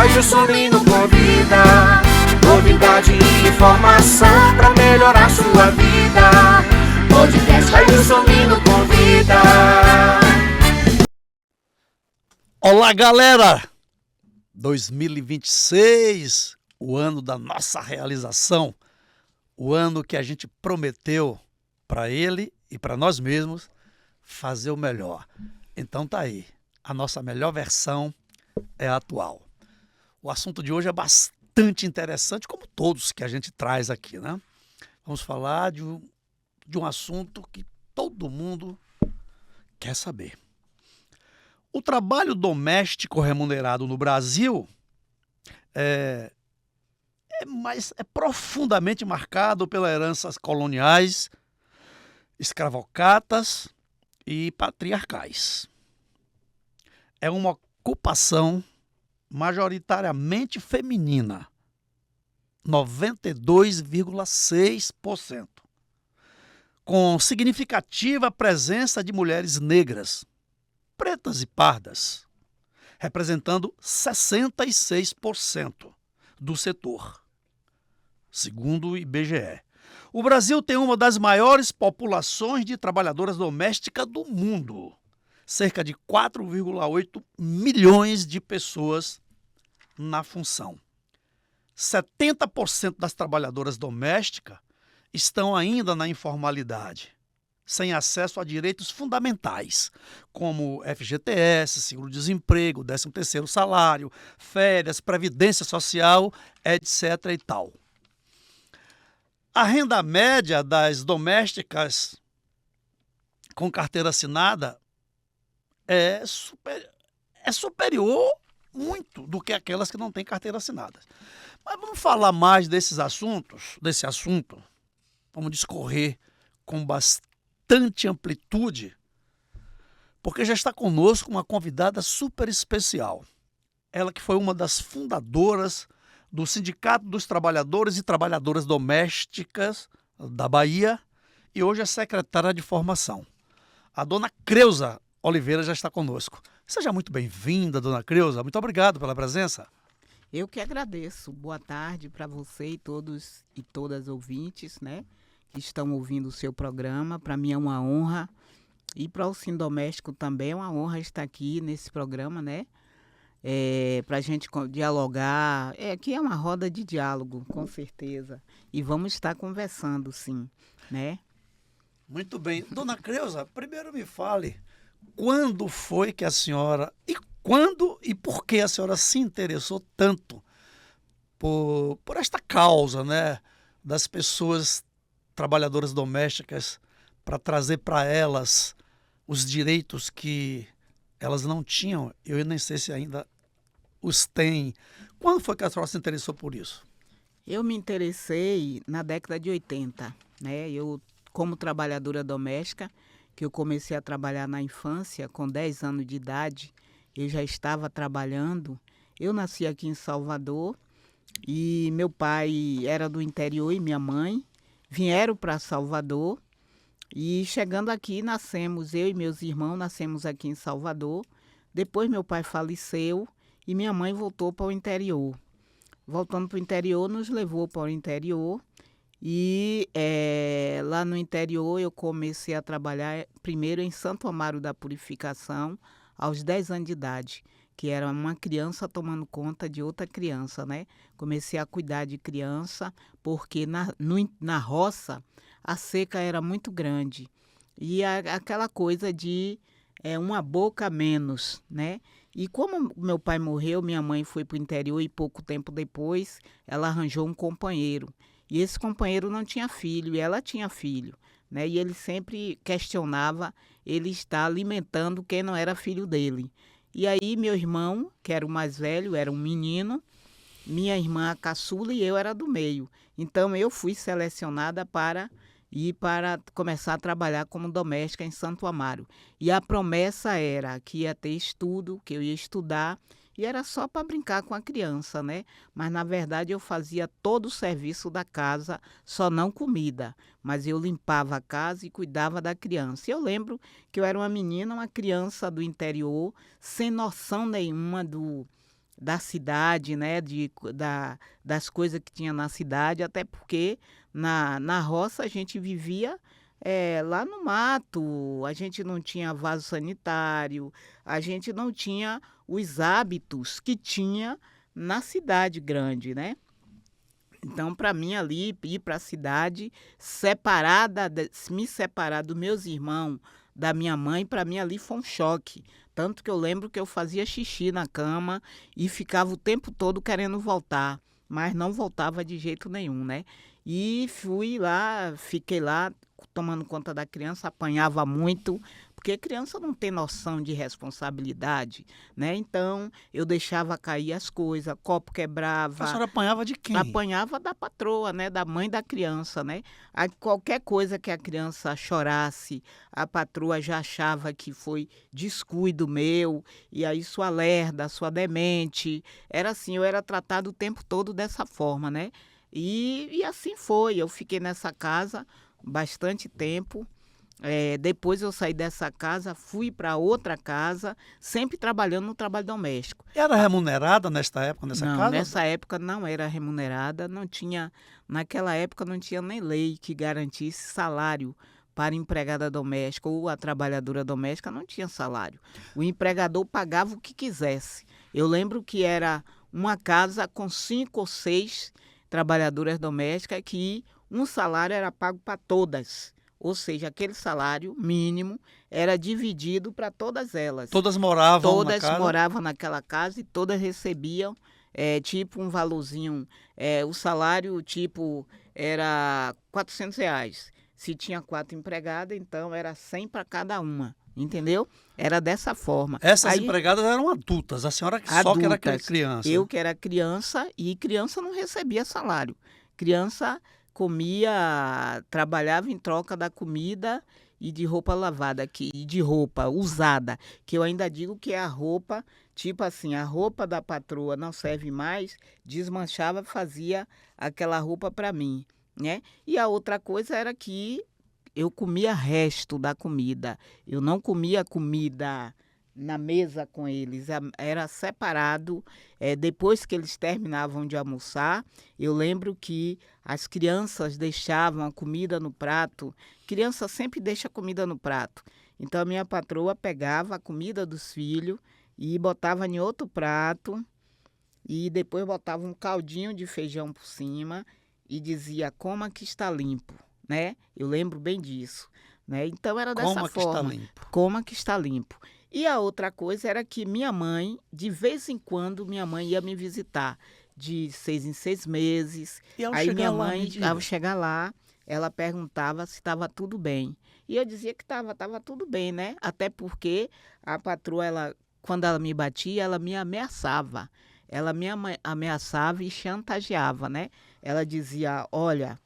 Ailson Lino convida, novidade e informação pra melhorar sua vida. Podcast Ailson Lino convida. Olá, galera! 2026, o ano da nossa realização, o ano que a gente prometeu para ele e para nós mesmos fazer o melhor. Então tá aí, a nossa melhor versão é a atual. O assunto de hoje é bastante interessante, como todos que a gente traz aqui, né? Vamos falar de um assunto que todo mundo quer saber. O trabalho doméstico remunerado no Brasil é profundamente marcado pelas heranças coloniais, escravocratas e patriarcais. É uma ocupação majoritariamente feminina, 92,6%, com significativa presença de mulheres negras, pretas e pardas, representando 66% do setor, segundo o IBGE. O Brasil tem uma das maiores populações de trabalhadoras domésticas do mundo, cerca de 4,8 milhões de pessoas na função. 70% das trabalhadoras domésticas estão ainda na informalidade, sem acesso a direitos fundamentais, como FGTS, seguro-desemprego, 13º salário, férias, previdência social, etc. e tal. A renda média das domésticas com carteira assinada é superior muito do que aquelas que não têm carteira assinada. Mas vamos falar mais desse assunto, vamos discorrer com bastante amplitude, porque já está conosco uma convidada super especial. Ela que foi uma das fundadoras do Sindicato dos Trabalhadores e Trabalhadoras Domésticas da Bahia e hoje é secretária de formação. A dona Creuza Oliveira já está conosco. Seja muito bem-vinda, dona Creuza. Muito obrigado pela presença. Eu que agradeço. Boa tarde para você e todos e todas ouvintes, né, que estão ouvindo o seu programa. Para mim é uma honra e para o Sindoméstico também é uma honra estar aqui nesse programa, né? Para a gente dialogar. Aqui é uma roda de diálogo, com certeza. E vamos estar conversando, sim, né? Muito bem. Dona Creuza, primeiro me fale, quando foi que a senhora, quando e por que a senhora se interessou tanto por esta causa, né, das pessoas trabalhadoras domésticas, para trazer para elas os direitos que elas não tinham? Eu nem sei se ainda os têm. Quando foi que a senhora se interessou por isso? Eu me interessei na década de 80, né? Eu, como trabalhadora doméstica, que eu comecei a trabalhar na infância, com 10 anos de idade, eu já estava trabalhando. Eu nasci aqui em Salvador e meu pai era do interior e minha mãe vieram para Salvador. E chegando aqui, eu e meus irmãos nascemos aqui em Salvador. Depois meu pai faleceu e minha mãe voltou para o interior. Voltando para o interior, nos levou para o interior. E lá no interior eu comecei a trabalhar primeiro em Santo Amaro da Purificação, aos 10 anos de idade, que era uma criança tomando conta de outra criança, né? Comecei a cuidar de criança, porque na roça a seca era muito grande. E aquela coisa de uma boca a menos, né? E como meu pai morreu, minha mãe foi para o interior e pouco tempo depois ela arranjou um companheiro. E esse companheiro não tinha filho e ela tinha filho, né? E ele sempre questionava ele estar alimentando quem não era filho dele. E aí meu irmão, que era o mais velho, era um menino, minha irmã a caçula e eu era do meio. Então eu fui selecionada para começar a trabalhar como doméstica em Santo Amaro. E a promessa era que ia ter estudo, que eu ia estudar, e era só para brincar com a criança, né? Mas, na verdade, eu fazia todo o serviço da casa, só não comida. Mas eu limpava a casa e cuidava da criança. E eu lembro que eu era uma menina, uma criança do interior, sem noção nenhuma da cidade, né? Das coisas que tinha na cidade, até porque na roça a gente vivia lá no mato, a gente não tinha vaso sanitário, a gente não tinha os hábitos que tinha na cidade grande, né? Então, para mim ali, ir para a cidade, me separar dos meus irmãos, da minha mãe, para mim ali foi um choque. Tanto que eu lembro que eu fazia xixi na cama e ficava o tempo todo querendo voltar, mas não voltava de jeito nenhum, né? E fui lá, fiquei lá tomando conta da criança, apanhava muito, porque criança não tem noção de responsabilidade, né? Então, eu deixava cair as coisas, copo quebrava. A senhora apanhava de quem? Apanhava da patroa, né? Da mãe da criança, né? Qualquer coisa que a criança chorasse, a patroa já achava que foi descuido meu, e aí sua lerda, sua demente. Era assim, eu era tratado o tempo todo dessa forma, né? E assim foi, eu fiquei nessa casa bastante tempo. Depois eu saí dessa casa, fui para outra casa, sempre trabalhando no trabalho doméstico. Era remunerada nesta época, nessa Não, casa? nessa época não era remunerada, naquela época não tinha nem lei que garantisse salário para empregada doméstica ou a trabalhadora doméstica, não tinha salário. O empregador pagava o que quisesse. Eu lembro que era uma casa com 5 ou 6 trabalhadoras domésticas que um salário era pago para todas. Ou seja, aquele salário mínimo era dividido para todas elas. Todas moravam na casa? Todas moravam naquela casa e todas recebiam tipo um valorzinho. O salário tipo era R$ 400. Se tinha 4 empregadas, então era 100 para cada uma. Entendeu? Era dessa forma. Essas empregadas eram adultas, a senhora só que era criança. Eu que era criança, e criança não recebia salário. Criança comia, trabalhava em troca da comida e de roupa lavada, e de roupa usada, que eu ainda digo que é a roupa, tipo assim, a roupa da patroa não serve mais, desmanchava, fazia aquela roupa para mim, né? E a outra coisa era que eu comia resto da comida. Eu não comia comida na mesa com eles, era separado. Depois que eles terminavam de almoçar, eu lembro que as crianças deixavam a comida no prato. Criança sempre deixa comida no prato. Então a minha patroa pegava a comida dos filhos e botava em outro prato e depois botava um caldinho de feijão por cima e dizia: coma que está limpo. Né? Eu lembro bem disso, né? Então era dessa forma. Que está limpo. Coma que está limpo. E a outra coisa era que minha mãe, de vez em quando, minha mãe ia me visitar, de 6 em 6 meses. E aí minha mãe, ao chegar lá, ela perguntava se estava tudo bem. E eu dizia que estava tudo bem, né? Até porque a patroa, quando ela me batia, ela me ameaçava. Ela me ameaçava e chantageava, né? Ela dizia: olha...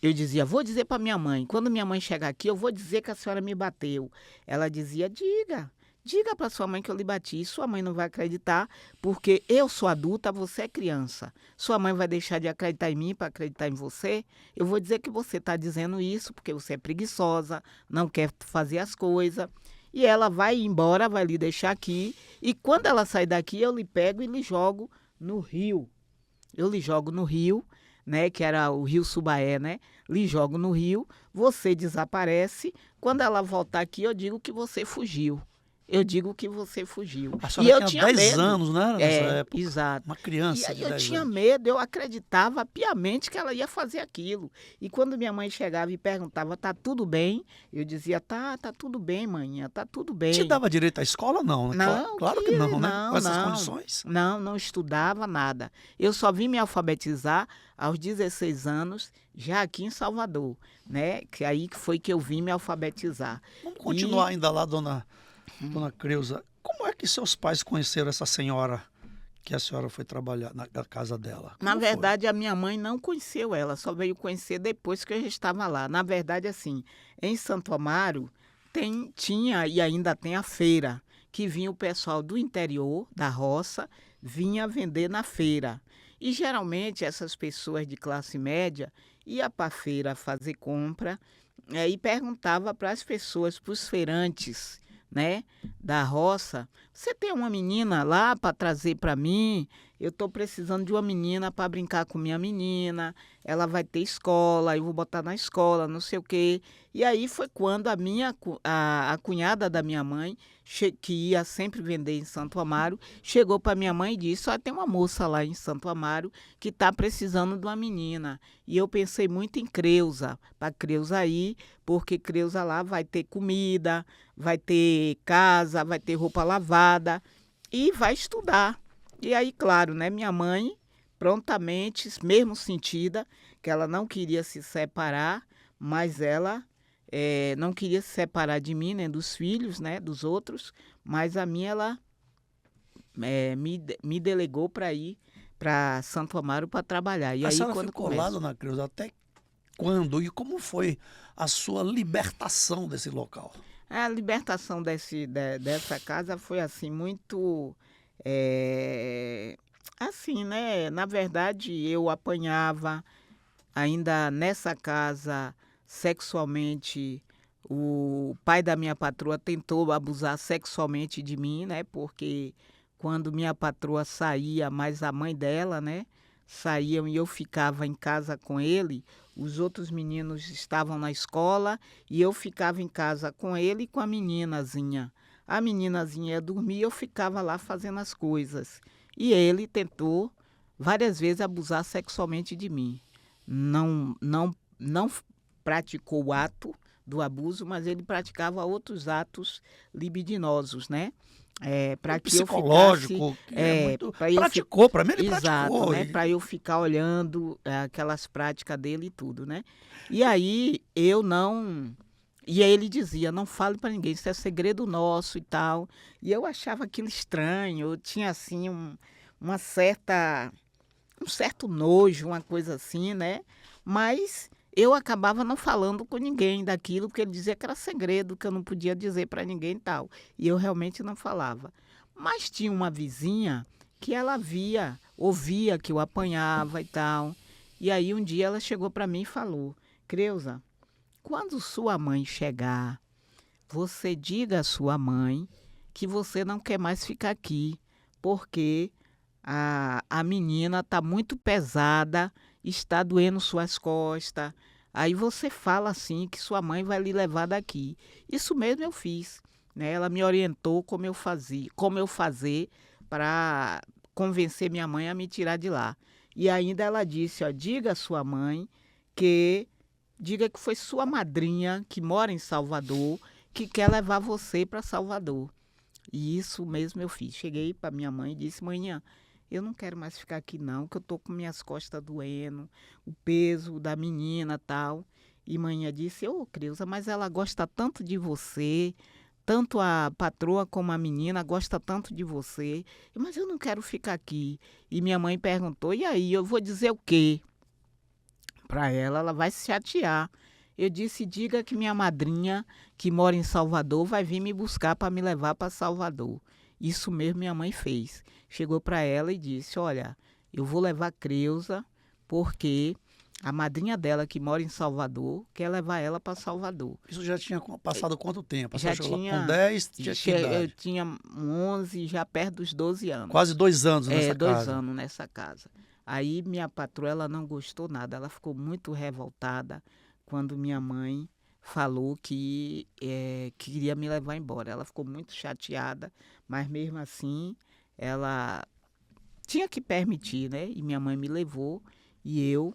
Eu dizia: vou dizer para minha mãe, quando minha mãe chegar aqui, eu vou dizer que a senhora me bateu. Ela dizia: diga para sua mãe que eu lhe bati. Sua mãe não vai acreditar, porque eu sou adulta, você é criança. Sua mãe vai deixar de acreditar em mim para acreditar em você? Eu vou dizer que você está dizendo isso porque você é preguiçosa, não quer fazer as coisas. E ela vai embora, vai lhe deixar aqui. E quando ela sair daqui, eu lhe pego e lhe jogo no rio. Eu lhe jogo no rio, né, que era o Rio Subaé, né? Lhe jogo no rio, você desaparece. Quando ela voltar aqui, eu digo que você fugiu. Eu digo que você fugiu. A senhora tinha 10 medo. anos, né? Nessa época. Exato. Uma criança de 10 anos. Eu tinha medo, eu acreditava piamente que ela ia fazer aquilo. E quando minha mãe chegava e perguntava: tá tudo bem? Eu dizia: tá tudo bem, manhã, tá tudo bem. Te dava direito à escola, não? Não, claro que não, né? Com essas condições. Não estudava nada. Eu só vim me alfabetizar aos 16 anos, já aqui em Salvador, né? Que aí foi que eu vim me alfabetizar. Vamos continuar ainda lá, Dona Creuza. Como é que seus pais conheceram essa senhora que a senhora foi trabalhar na casa dela? Na verdade, a minha mãe não conheceu ela, só veio conhecer depois que eu já estava lá. Na verdade, assim, em Santo Amaro tinha e ainda tem a feira, que vinha o pessoal do interior, da roça, vinha vender na feira. E geralmente essas pessoas de classe média iam para a feira fazer compra e perguntava para as pessoas, para os feirantes, né, da roça, você tem uma menina lá para trazer para mim? Eu estou precisando de uma menina para brincar com minha menina, ela vai ter escola, eu vou botar na escola, não sei o quê. E aí foi quando a cunhada da minha mãe, que ia sempre vender em Santo Amaro, chegou para minha mãe e disse, tem uma moça lá em Santo Amaro que está precisando de uma menina. E eu pensei muito em Creuza, para Creuza ir, porque Creuza lá vai ter comida, vai ter casa, vai ter roupa lavada e vai estudar. E aí, claro, né, minha mãe, prontamente, mesmo sentida, que ela não queria se separar, mas ela não queria se separar de mim, nem dos filhos, né, dos outros, mas a minha, ela me delegou para ir para Santo Amaro para trabalhar. E A aí, senhora quando ficou lá, dona Creuza, até quando e como foi a sua libertação desse local? A libertação dessa casa foi assim muito assim, né? Na verdade, eu apanhava ainda nessa casa sexualmente. O pai da minha patroa tentou abusar sexualmente de mim, né? Porque quando minha patroa saía, mais a mãe dela, né? Saíam e eu ficava em casa com ele, os outros meninos estavam na escola e eu ficava em casa com ele e com a meninazinha. A meninazinha ia dormir, eu ficava lá fazendo as coisas. E ele tentou várias vezes abusar sexualmente de mim. Não praticou o ato do abuso, mas ele praticava outros atos libidinosos, né? Para que eu psicológico, ficasse, praticou, para mim ele exato, praticou. né? Para eu ficar olhando aquelas práticas dele e tudo, né? E aí eu não... E aí ele dizia, não fale para ninguém, isso é segredo nosso e tal. E eu achava aquilo estranho, eu tinha assim um certo nojo, uma coisa assim, né? Mas eu acabava não falando com ninguém daquilo, porque ele dizia que era segredo, que eu não podia dizer para ninguém e tal. E eu realmente não falava. Mas tinha uma vizinha que ela ouvia que eu apanhava e tal. E aí um dia ela chegou para mim e falou, Creuza, quando sua mãe chegar, você diga à sua mãe que você não quer mais ficar aqui, porque a menina está muito pesada, está doendo suas costas. Aí você fala assim que sua mãe vai lhe levar daqui. Isso mesmo eu fiz, né? Ela me orientou como eu fazer para convencer minha mãe a me tirar de lá. E ainda ela disse, diga à sua mãe diga que foi sua madrinha que mora em Salvador que quer levar você para Salvador. E isso mesmo eu fiz. Cheguei para minha mãe e disse, manhã, eu não quero mais ficar aqui não, que eu tô com minhas costas doendo, o peso da menina e tal. E manhã disse, Creuza, mas ela gosta tanto de você, tanto a patroa como a menina gosta tanto de você, mas eu não quero ficar aqui. E minha mãe perguntou, e aí, eu vou dizer o quê? Para ela vai se chatear. Eu disse, diga que minha madrinha, que mora em Salvador, vai vir me buscar para me levar para Salvador. Isso mesmo minha mãe fez. Chegou para ela e disse, olha, eu vou levar Creuza porque a madrinha dela, que mora em Salvador, quer levar ela para Salvador. Isso já tinha passado quanto tempo? Já tinha, com 10, tinha que idade? Eu tinha 11, já perto dos 12 anos. Quase 2 anos nessa casa. 2 anos nessa casa. Aí minha patroa, ela não gostou nada, ela ficou muito revoltada quando minha mãe falou que queria me levar embora. Ela ficou muito chateada, mas mesmo assim ela tinha que permitir, né? E minha mãe me levou e eu,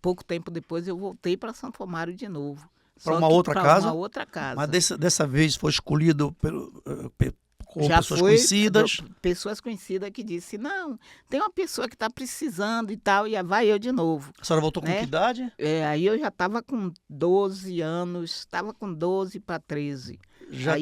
pouco tempo depois, eu voltei para Santo Amaro de novo. Para uma outra casa? Uma outra casa. Mas dessa vez foi escolhido com já pessoas foi conhecidas? Pessoas conhecidas que disse, não, tem uma pessoa que está precisando e tal, e vai eu de novo. A senhora voltou com que idade? Aí eu já estava com 12 anos, estava com 12 para 13. Já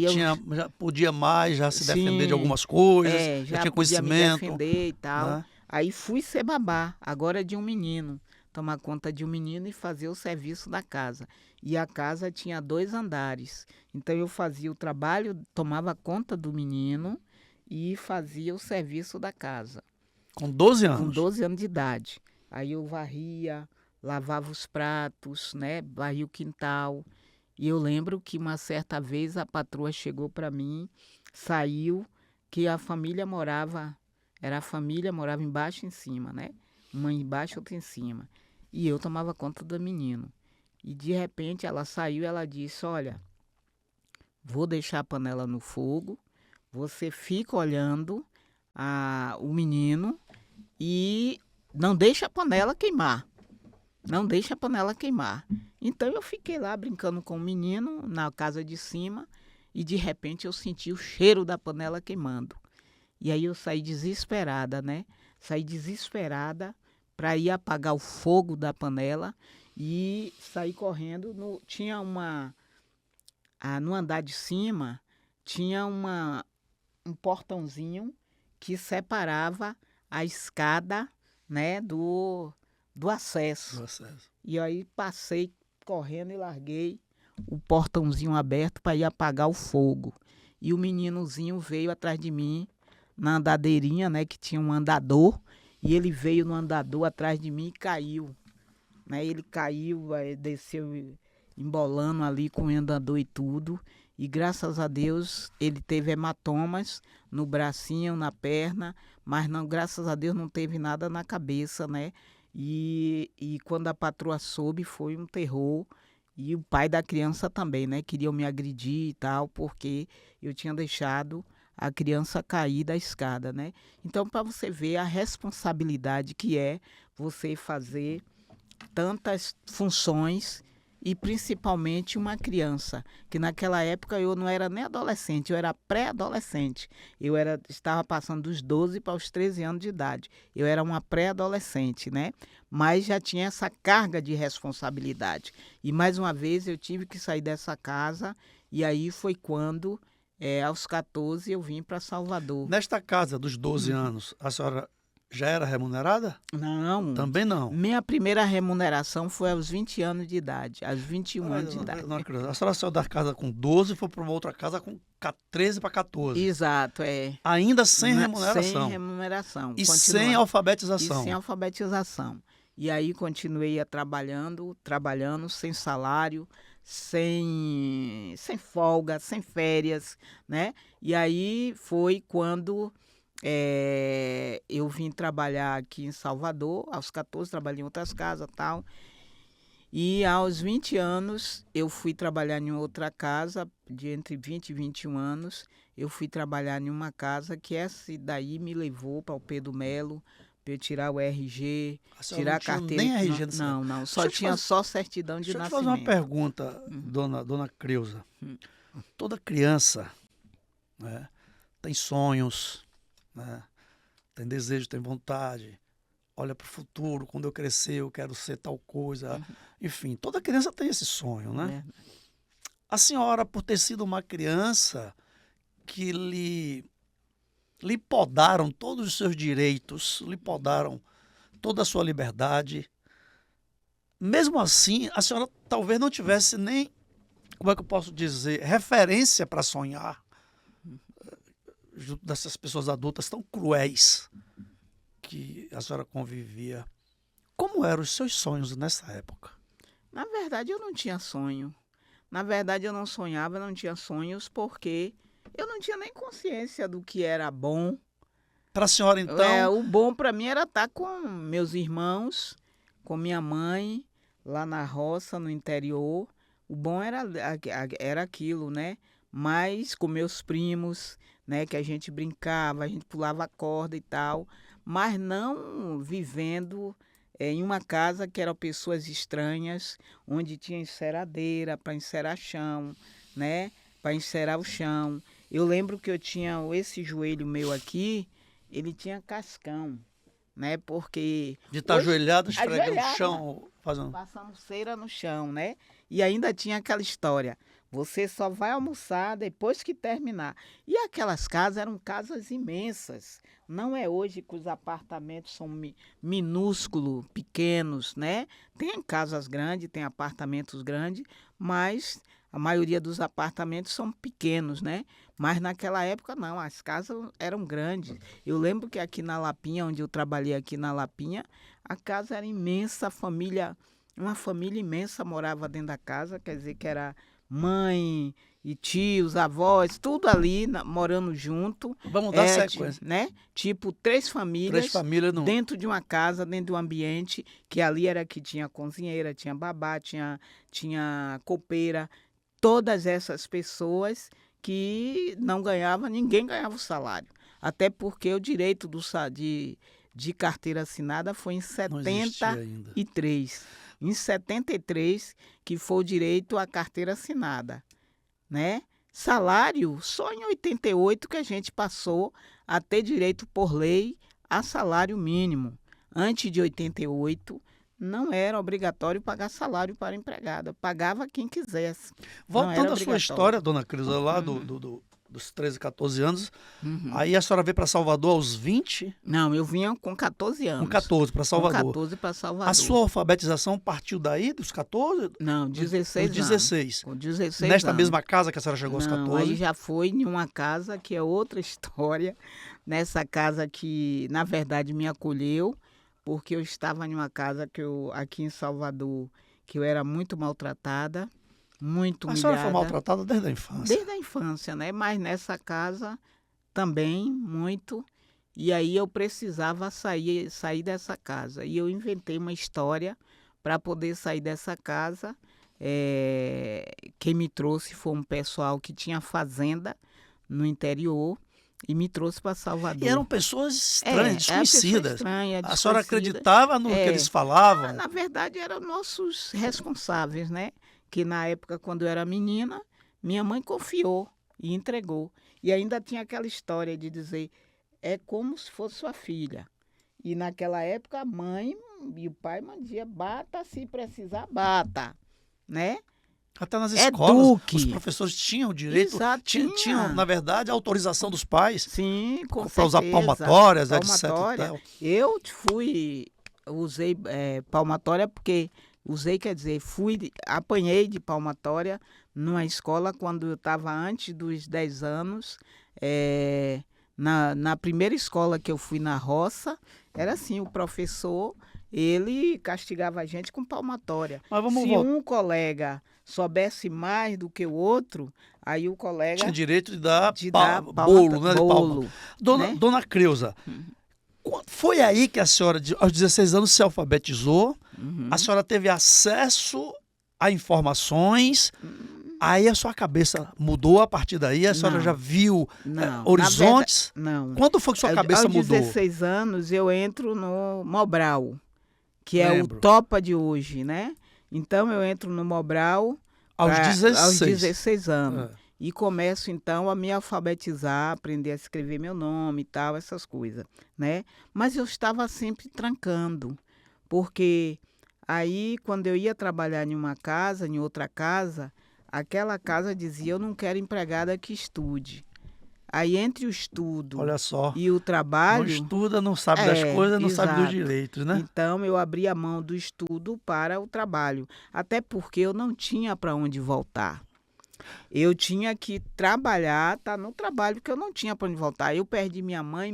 podia mais, já se Sim, defender de algumas coisas, já tinha podia conhecimento. me defender e tal. Né? Aí fui ser babá, agora de um menino, tomar conta de um menino e fazer o serviço da casa. E a casa tinha 2 andares. Então eu fazia o trabalho, tomava conta do menino e fazia o serviço da casa. Com 12 anos? Com 12 anos de idade. Aí eu varria, lavava os pratos, né? Varria o quintal. E eu lembro que uma certa vez a patroa chegou para mim, saiu, que a família morava embaixo e em cima, né? Uma embaixo, outra em cima. E eu tomava conta do menino. E de repente ela saiu e ela disse, olha, vou deixar a panela no fogo, você fica olhando o menino e não deixa a panela queimar. Não deixa a panela queimar. Então eu fiquei lá brincando com o menino na casa de cima e de repente eu senti o cheiro da panela queimando. E aí eu saí desesperada, né? Saí desesperada para ir apagar o fogo da panela e saí correndo. Tinha no andar de cima, tinha um portãozinho que separava a escada, né, do acesso. E aí passei correndo e larguei o portãozinho aberto para ir apagar o fogo. E o meninozinho veio atrás de mim na andadeirinha, né, que tinha um andador, e ele veio no andador atrás de mim e caiu. Né? Ele caiu, desceu embolando ali com o andador e tudo. E graças a Deus ele teve hematomas no bracinho, na perna, mas não, graças a Deus não teve nada na cabeça, né? E quando a patroa soube, foi um terror. E o pai da criança também, né? Queriam me agredir e tal, porque eu tinha deixado a criança cair da escada, né? Então, para você ver a responsabilidade que é você fazer tantas funções e principalmente uma criança, que naquela época eu não era nem adolescente, eu era pré-adolescente. Estava passando dos 12 para os 13 anos de idade. Eu era uma pré-adolescente, né? Mas já tinha essa carga de responsabilidade. E mais uma vez eu tive que sair dessa casa e aí foi quando, aos 14, eu vim para Salvador. Nesta casa dos 12 anos, a senhora já era remunerada? Não. Também não. Minha primeira remuneração foi aos 20 anos de idade, aos 21 anos de idade. A senhora saiu da casa com 12 e foi para uma outra casa com 13 para 14. Exato, Ainda sem remuneração. Sem remuneração. E sem alfabetização. E sem alfabetização. E aí continuei trabalhando sem salário, sem folga, sem férias, né? E aí foi quando eu vim trabalhar aqui em Salvador. Aos 14 trabalhei em outras casas e tal. E aos 20 anos eu fui trabalhar em outra casa, de entre 20 e 21 anos. Eu fui trabalhar em uma casa que essa daí me levou para o Pedro Melo, para eu tirar o RG, tirar a carteira. Nem RG não. Só tinha só certidão de nascimento. Deixa eu te fazer uma pergunta, dona Creuza. Toda criança, né, tem sonhos, né, tem desejo, tem vontade, olha para o futuro, quando eu crescer eu quero ser tal coisa. Enfim, toda criança tem esse sonho, né? A senhora, por ter sido uma criança que lhe podaram todos os seus direitos, lhe podaram toda a sua liberdade. Mesmo assim, a senhora talvez não tivesse nem, como é que eu posso dizer, referência para sonhar junto dessas pessoas adultas tão cruéis que a senhora convivia. Como eram os seus sonhos nessa época? Na verdade, eu não tinha sonho. Na verdade, eu não sonhava, não tinha sonhos, porque eu não tinha nem consciência do que era bom. Para a senhora, então... o bom para mim era estar com meus irmãos, com minha mãe, lá na roça, no interior. O bom era aquilo, né? Mas com meus primos, né? Que a gente brincava, a gente pulava corda e tal. Mas não vivendo em uma casa que eram pessoas estranhas, onde tinha enceradeira para encerar chão, né? Para encerar o chão. Eu lembro que eu tinha esse joelho meu aqui, ele tinha cascão, né? Porque... De estar ajoelhado, esfregando o chão, fazendo... Passando cera no chão, né? E ainda tinha aquela história, você só vai almoçar depois que terminar. E aquelas casas eram casas imensas. Não é hoje que os apartamentos são minúsculos, pequenos, né? Tem casas grandes, tem apartamentos grandes, mas a maioria dos apartamentos são pequenos, né? Mas naquela época não, as casas eram grandes. Eu lembro que aqui na Lapinha, onde eu trabalhei aqui na Lapinha, a casa era imensa, uma família imensa morava dentro da casa, quer dizer que era mãe e tios, avós, tudo ali morando junto. Vamos dar sequência. Né? Tipo, 3 famílias. 3 famílias não. Dentro de uma casa, dentro de um ambiente, que ali era que tinha cozinheira, tinha babá, tinha copeira. Todas essas pessoas que não ganhavam, ninguém ganhava o salário. Até porque o direito de carteira assinada foi em 73. Em 73, que foi o direito à carteira assinada, né? Salário, só em 88 que a gente passou a ter direito por lei a salário mínimo. Antes de 88, não era obrigatório pagar salário para empregada. Pagava quem quisesse. Voltando à sua história, dona Crisa, lá dos 13, 14 anos, aí a senhora veio para Salvador aos 20? Não, eu vinha com 14 anos. Com 14 para Salvador. Com 14 para Salvador. A sua alfabetização partiu daí, dos 14? Não, 16 anos. 16. Com 16 Nesta anos. mesma casa que a senhora chegou aos 14? Aí já foi em uma casa que é outra história. Nessa casa que, na verdade, me acolheu, porque eu estava em uma casa aqui em Salvador, que eu era muito maltratada, muito humilhada. A senhora foi maltratada desde a infância? Desde a infância, né? Mas nessa casa também, muito. E aí eu precisava sair dessa casa. E eu inventei uma história para poder sair dessa casa. Quem me trouxe foi um pessoal que tinha fazenda no interior e me trouxe para Salvador. E eram pessoas estranhas, desconhecidas. Estranha, a senhora acreditava no que eles falavam? Na verdade, eram nossos responsáveis, né? Que na época, quando eu era menina, minha mãe confiou e entregou. E ainda tinha aquela história de dizer, é como se fosse sua filha. E naquela época, a mãe e o pai mandiam, bata se precisar, bata, né? Até nas escolas, Duque. Os professores tinham o direito, Exato, tinham, na verdade, a autorização dos pais. Sim, com para usar palmatórias, palmatória. etc. Eu usei palmatória porque apanhei de palmatória numa escola quando eu estava antes dos 10 anos. Na primeira escola que eu fui na roça, era assim, o professor, ele castigava a gente com palmatória. Se um colega soubesse mais do que o outro, aí o colega... Tinha direito de dar bolo, né? Bolo. Dona Creuza, foi aí que a senhora, aos 16 anos, se alfabetizou, a senhora teve acesso a informações, aí a sua cabeça mudou a partir daí, a senhora já viu horizontes? Não. Quando foi que sua cabeça mudou? Aos 16 anos eu entro no Mobral, que é o Topa de hoje, né? Então eu entro no Mobral aos 16 anos. E começo, então, a me alfabetizar, aprender a escrever meu nome e tal, essas coisas, né? Mas eu estava sempre trancando, porque aí, quando eu ia trabalhar em uma casa, em outra casa, aquela casa dizia, eu não quero empregada que estude. Aí, entre o estudo e o trabalho... Não estuda, não sabe das coisas, não sabe dos direitos, né? Então, eu abri a mão do estudo para o trabalho, até porque eu não tinha para onde voltar. Eu tinha que trabalhar, no trabalho, porque eu não tinha para onde voltar. Eu perdi minha mãe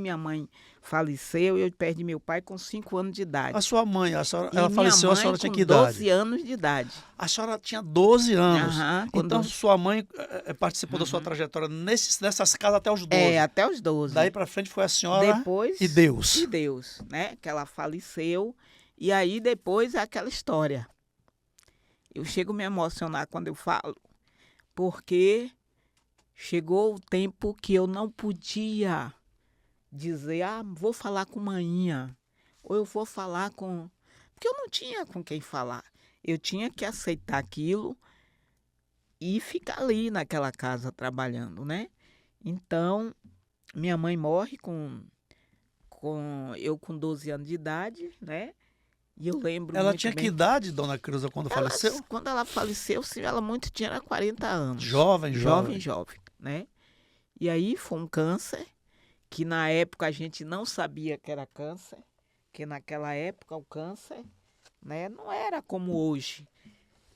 faleceu, eu perdi meu pai com 5 anos de idade. A sua mãe, ela faleceu, a senhora tinha que idade? 12 anos de idade. A senhora tinha 12 anos. Então, 12. Sua mãe participou da sua trajetória nessas casas até os 12. Até os 12. Daí para frente foi a senhora e Deus. E Deus, né? Que ela faleceu. E aí depois é aquela história. Eu chego a me emocionar quando eu falo, porque chegou o tempo que eu não podia dizer, vou falar com manhinha, ou eu vou falar com... Porque eu não tinha com quem falar. Eu tinha que aceitar aquilo e ficar ali naquela casa trabalhando, né? Então, minha mãe morre eu com 12 anos de idade, né? E eu lembro Ela muito tinha bem. Que idade, dona Creuza, quando faleceu? Quando ela faleceu, ela muito tinha 40 anos. Jovem, né? E aí foi um câncer, que na época a gente não sabia que era câncer, que naquela época o câncer, né, não era como hoje.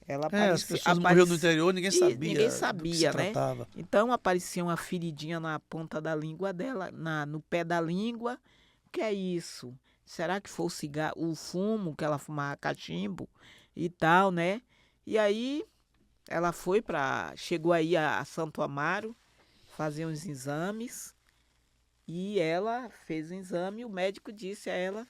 Ela as pessoas morriam no interior, ninguém sabia. Ninguém sabia, do que se tratava. Então aparecia uma feridinha na ponta da língua dela, no pé da língua. O que é isso? Será que foi o fumo que ela fumava, cachimbo e tal, né? E aí Ela chegou aí a Santo Amaro, fazer uns exames, e ela fez o exame, e o médico disse a ela,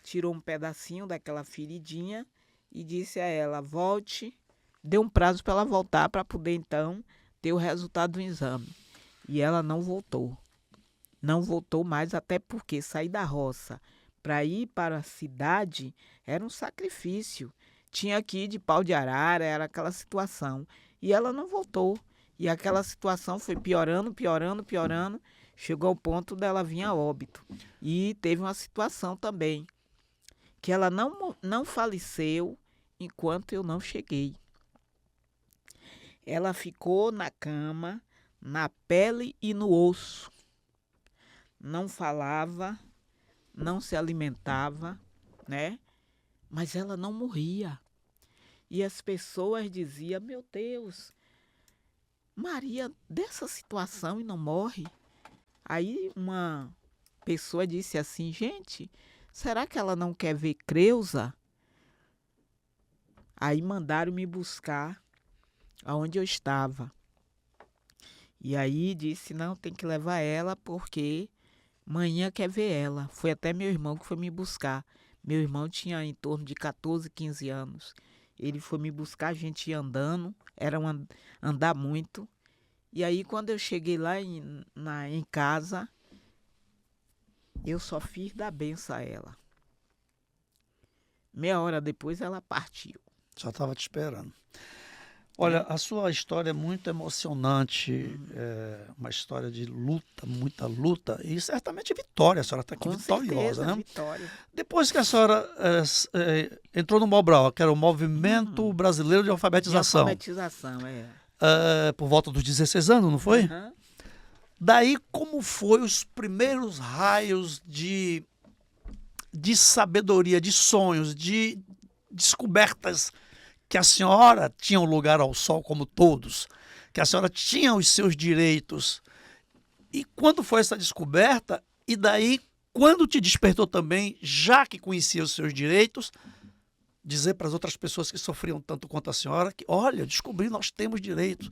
tirou um pedacinho daquela feridinha e disse a ela, volte, deu um prazo para ela voltar para poder então ter o resultado do exame. E ela não voltou. Não voltou mais, até porque sair da roça para ir para a cidade era um sacrifício. Tinha que ir de pau de arara, era aquela situação. E ela não voltou. E aquela situação foi piorando, piorando, piorando. Chegou ao ponto dela vir a óbito. E teve uma situação também, que ela não faleceu enquanto eu não cheguei. Ela ficou na cama, na pele e no osso. Não falava, não se alimentava, né? Mas ela não morria. E as pessoas diziam, meu Deus, Maria, dessa situação e não morre? Aí uma pessoa disse assim, gente, será que ela não quer ver Creuza? Aí mandaram me buscar aonde eu estava. E aí disse, não, tem que levar ela porque manhã quer ver ela. Foi até meu irmão que foi me buscar. Meu irmão tinha em torno de 14, 15 anos. Ele foi me buscar, a gente ia andando, era andar muito. E aí quando eu cheguei lá em casa, eu só fiz dar benção a ela. Meia hora depois ela partiu. Só estava te esperando. Olha, a sua história é muito emocionante, uma história de luta, muita luta, e certamente vitória, a senhora está aqui Com vitoriosa, certeza, né? vitória. Depois que a senhora entrou no Mobral, que era o Movimento Brasileiro de Alfabetização, por volta dos 16 anos, não foi? Uhum. Daí, como foi os primeiros raios de sabedoria, de sonhos, de descobertas, que a senhora tinha um lugar ao sol como todos, que a senhora tinha os seus direitos. E quando foi essa descoberta, e daí, quando te despertou também, já que conhecia os seus direitos, dizer para as outras pessoas que sofriam tanto quanto a senhora, que olha, descobri, nós temos direitos.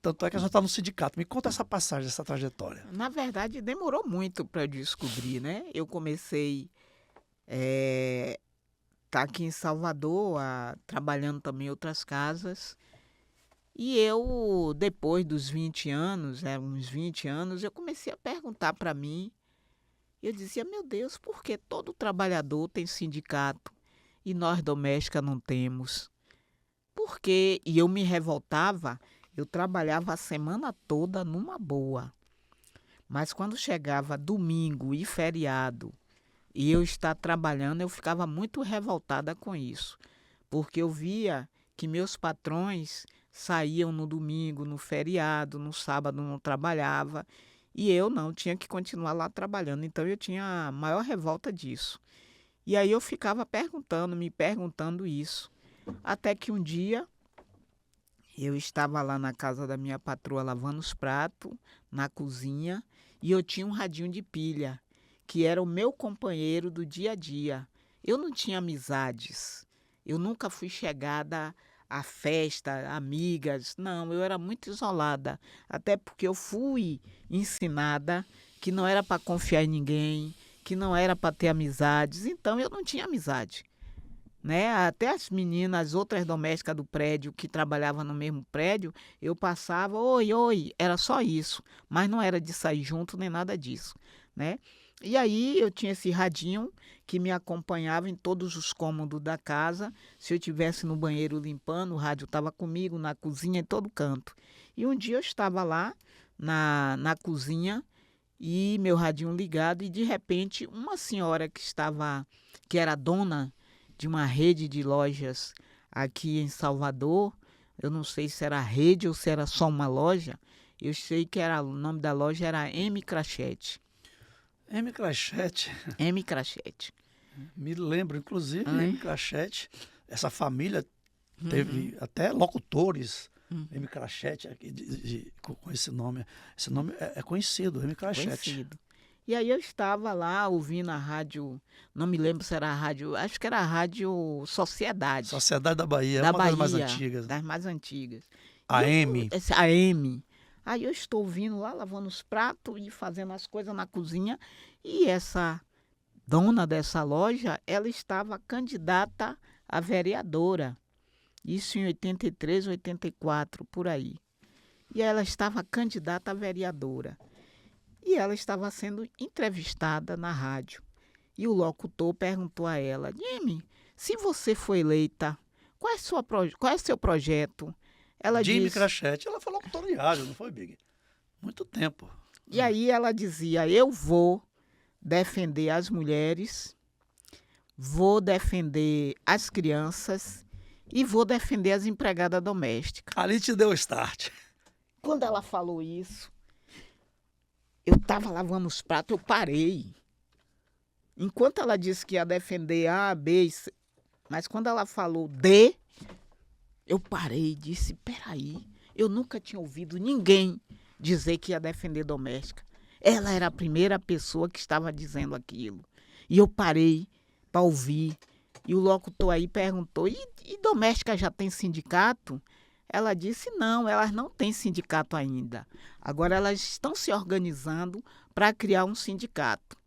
Tanto é que a senhora está no sindicato. Me conta essa passagem, essa trajetória. Na verdade, demorou muito para eu descobrir, né? Eu comecei tá aqui em Salvador, trabalhando também em outras casas. E eu, depois dos 20 anos, uns 20 anos, eu comecei a perguntar para mim. Eu dizia, meu Deus, por que todo trabalhador tem sindicato e nós domésticas não temos? Por quê? E eu me revoltava, eu trabalhava a semana toda numa boa. Mas quando chegava domingo e feriado, e eu estar trabalhando, eu ficava muito revoltada com isso, porque eu via que meus patrões saíam no domingo, no feriado, no sábado não trabalhava, e eu não, tinha que continuar lá trabalhando, então eu tinha a maior revolta disso. E aí eu ficava me perguntando isso, até que um dia eu estava lá na casa da minha patroa lavando os pratos, na cozinha, e eu tinha um radinho de pilha, que era o meu companheiro do dia a dia. Eu não tinha amizades, eu nunca fui chegada a festa, amigas, não, eu era muito isolada, até porque eu fui ensinada que não era para confiar em ninguém, que não era para ter amizades, então eu não tinha amizade, né? Até as meninas, as outras domésticas do prédio que trabalhavam no mesmo prédio, eu passava, oi, era só isso, mas não era de sair junto nem nada disso, né? E aí eu tinha esse radinho que me acompanhava em todos os cômodos da casa. Se eu estivesse no banheiro limpando, o rádio estava comigo, na cozinha, em todo canto. E um dia eu estava lá na cozinha e meu radinho ligado e de repente uma senhora que era dona de uma rede de lojas aqui em Salvador, eu não sei se era rede ou se era só uma loja, eu sei que o nome da loja era M. Crachete. M. Crachete. M. Crachete. Me lembro, inclusive, M. Crachete. Essa família teve até locutores. M. Crachete, com esse nome. Esse nome é conhecido, M. Crachete. Conhecido. E aí eu estava lá ouvindo a rádio, não me lembro se era a rádio, acho que era a Rádio Sociedade. Sociedade da Bahia, da uma Bahia, das mais antigas. das mais antigas. AM. AM. Aí eu estou vindo lá, lavando os pratos e fazendo as coisas na cozinha. E essa dona dessa loja, ela estava candidata a vereadora. Isso em 83, 84, por aí. E ela estava candidata a vereadora. E ela estava sendo entrevistada na rádio. E o locutor perguntou a ela: Jimmy, se você for eleita, qual é o seu projeto? Ela Jimmy disse... Crachete. Ela falou com o Tony de rádio, não foi, Big? Muito tempo. E aí ela dizia: eu vou defender as mulheres, vou defender as crianças e vou defender as empregadas domésticas. Ali te deu o start. Quando ela falou isso, eu estava lavando os pratos, eu parei. Enquanto ela disse que ia defender A, B e C, mas quando ela falou D, eu parei e disse: peraí, eu nunca tinha ouvido ninguém dizer que ia defender doméstica. Ela era a primeira pessoa que estava dizendo aquilo. E eu parei para ouvir. E o locutor aí perguntou: e doméstica já tem sindicato? Ela disse: não, elas não têm sindicato ainda. Agora elas estão se organizando para criar um sindicato.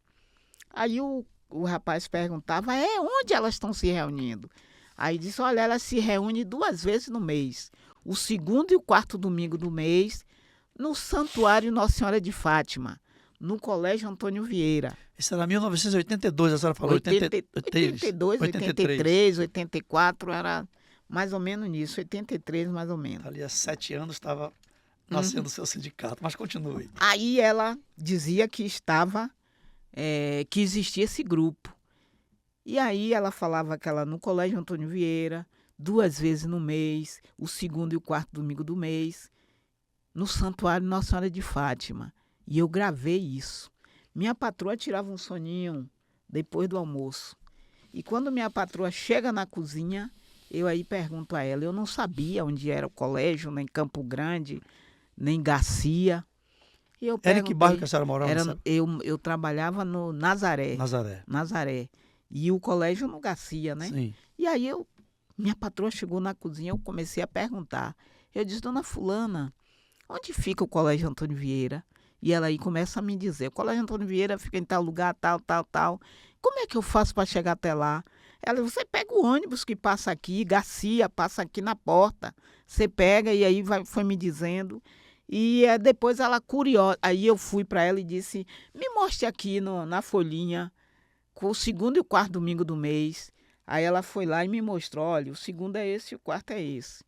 Aí o rapaz perguntava: onde elas estão se reunindo? Aí disse: olha, elas se reúnem 2 vezes no mês. O 2º e o 4º domingo do mês, no Santuário Nossa Senhora de Fátima, no Colégio Antônio Vieira. Isso era 1982, a senhora falou. 82, 83, 84, era mais ou menos nisso, 83 mais ou menos. Ali há 7 anos estava nascendo o seu sindicato, mas continue. Aí ela dizia que que existia esse grupo. E aí ela falava que ela no Colégio Antônio Vieira, 2 vezes no mês, o 2º e o 4º domingo do mês, no Santuário Nossa Senhora de Fátima. E eu gravei isso. Minha patroa tirava um soninho depois do almoço. E quando minha patroa chega na cozinha, eu aí pergunto a ela. Eu não sabia onde era o colégio, nem Campo Grande, nem Garcia. E eu Era em que bairro que a senhora morava? Eu trabalhava no Nazaré. Nazaré. E o colégio no Garcia, né? Sim. E aí minha patroa chegou na cozinha, eu comecei a perguntar. Eu disse: dona fulana, onde fica o Colégio Antônio Vieira? E ela aí começa a me dizer: o Colégio Antônio Vieira fica em tal lugar, tal. Como é que eu faço para chegar até lá? Ela: você pega o ônibus que passa aqui, Garcia, passa aqui na porta. Você pega, e aí foi me dizendo. E depois ela curiosa. Aí eu fui para ela e disse: me mostre aqui na folhinha, com o 2º e o 4º domingo do mês. Aí ela foi lá e me mostrou: olha, o 2º é esse e o 4º é esse.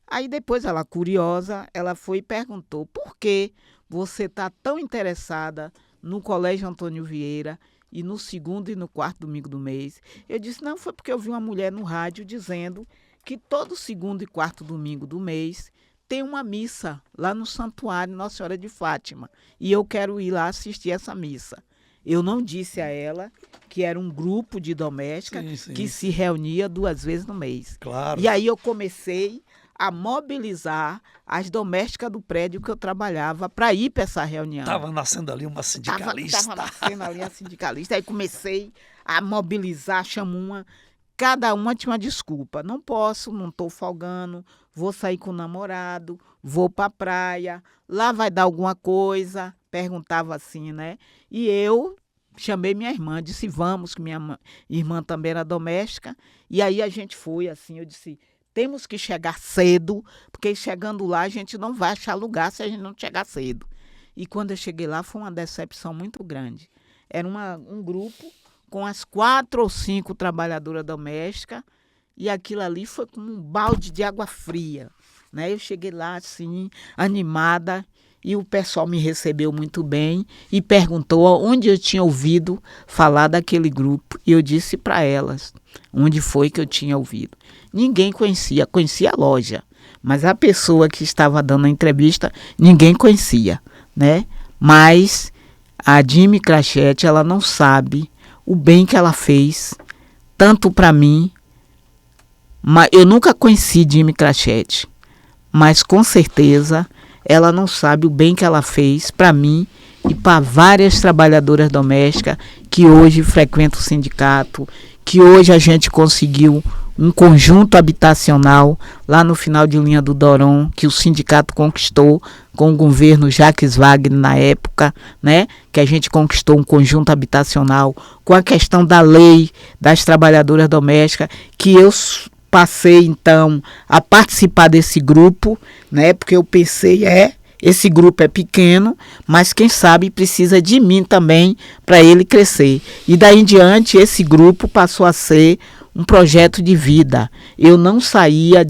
Aí depois ela, curiosa, ela foi e perguntou: por que você está tão interessada no Colégio Antônio Vieira e no 2º e no 4º domingo do mês? Eu disse: não, foi porque eu vi uma mulher no rádio dizendo que todo 2º e 4º domingo do mês tem uma missa lá no Santuário Nossa Senhora de Fátima. E eu quero ir lá assistir essa missa. Eu não disse a ela que era um grupo de domésticas que se reunia 2 vezes no mês. Claro. E aí eu comecei a mobilizar as domésticas do prédio que eu trabalhava para ir para essa reunião. Estava nascendo ali uma sindicalista. Estava nascendo ali a sindicalista. Aí comecei a mobilizar, cada uma tinha uma desculpa. Não posso, não estou folgando, vou sair com o namorado, vou para a praia, lá vai dar alguma coisa. Perguntava assim, né? E eu chamei minha irmã, disse: vamos, que minha irmã também era doméstica. E aí a gente foi assim, eu disse: temos que chegar cedo, porque chegando lá a gente não vai achar lugar se a gente não chegar cedo. E quando eu cheguei lá foi uma decepção muito grande. Era um grupo com as 4 ou 5 trabalhadoras domésticas e aquilo ali foi como um balde de água fria, né? Eu cheguei lá assim, animada, e o pessoal me recebeu muito bem e perguntou onde eu tinha ouvido falar daquele grupo. E eu disse para elas onde foi que eu tinha ouvido. Ninguém conhecia a loja, mas a pessoa que estava dando a entrevista, ninguém conhecia, né? Mas a Jimmy Crachete, ela não sabe o bem que ela fez, tanto para mim, mas eu nunca conheci Jimmy Crachete, mas com certeza ela não sabe o bem que ela fez para mim e para várias trabalhadoras domésticas que hoje frequentam o sindicato, que hoje a gente conseguiu um conjunto habitacional lá no final de linha do Doron, que o sindicato conquistou com o governo Jacques Wagner na época, né? Que a gente conquistou um conjunto habitacional com a questão da lei das trabalhadoras domésticas, que eu passei então a participar desse grupo, né? Porque eu pensei, esse grupo é pequeno, mas quem sabe precisa de mim também para ele crescer. E daí em diante esse grupo passou a ser um projeto de vida. Eu não saía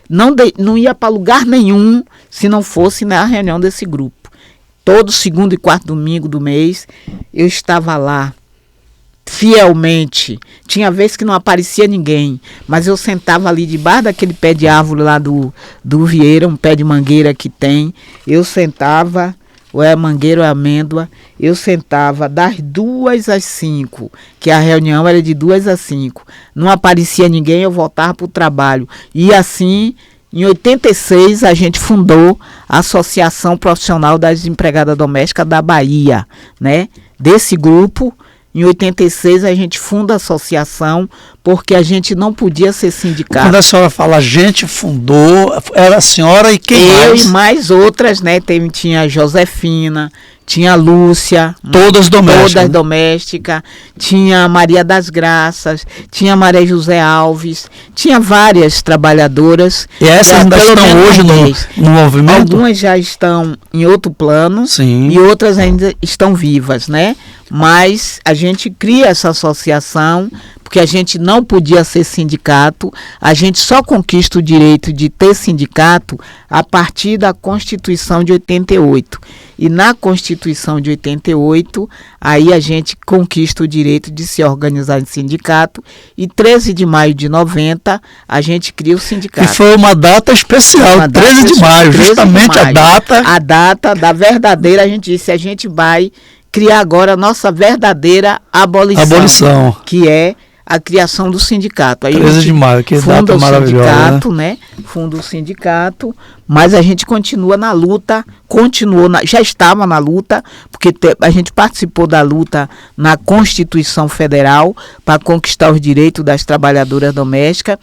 não ia para lugar nenhum se não fosse na reunião desse grupo. Todo segundo e quarto domingo do mês eu estava lá fielmente. Tinha vezes que não aparecia ninguém, mas eu sentava ali debaixo daquele pé de árvore lá do Vieira, um pé de mangueira que tem. Eu sentava, ou é mangueira ou é amêndoa, eu sentava das 2 às 5, que a reunião era de 2 às 5. Não aparecia ninguém, eu voltava para o trabalho. E assim, em 86, a gente fundou a Associação Profissional das Empregadas Domésticas da Bahia, né? Desse grupo, em 86, a gente funda a associação, porque a gente não podia ser sindicato. Quando a senhora fala a gente fundou, era a senhora e quem mais? Eu e mais outras, né? Tinha a Josefina, tinha a Lúcia. Todas domésticas. Todas domésticas. Tinha a Maria das Graças, tinha a Maria José Alves, tinha várias trabalhadoras. E essas ainda estão hoje no movimento? Algumas já estão em outro plano. Sim. E outras ainda estão vivas, né? Mas a gente cria essa associação porque a gente não podia ser sindicato, a gente só conquista o direito de ter sindicato a partir da Constituição de 88. E na Constituição de 88, aí a gente conquista o direito de se organizar em sindicato, e 13 de maio de 90, a gente cria o sindicato. E foi uma data especial, uma 13 de maio, justamente a data... A data da verdadeira, a gente disse, a gente vai criar agora a nossa verdadeira abolição. Que é a criação do sindicato. Aí 13 de maio, que data maravilhosa. Sindicato, né? Funda o sindicato, mas a gente continua na luta, já estava na luta, porque a gente participou da luta na Constituição Federal para conquistar os direitos das trabalhadoras domésticas.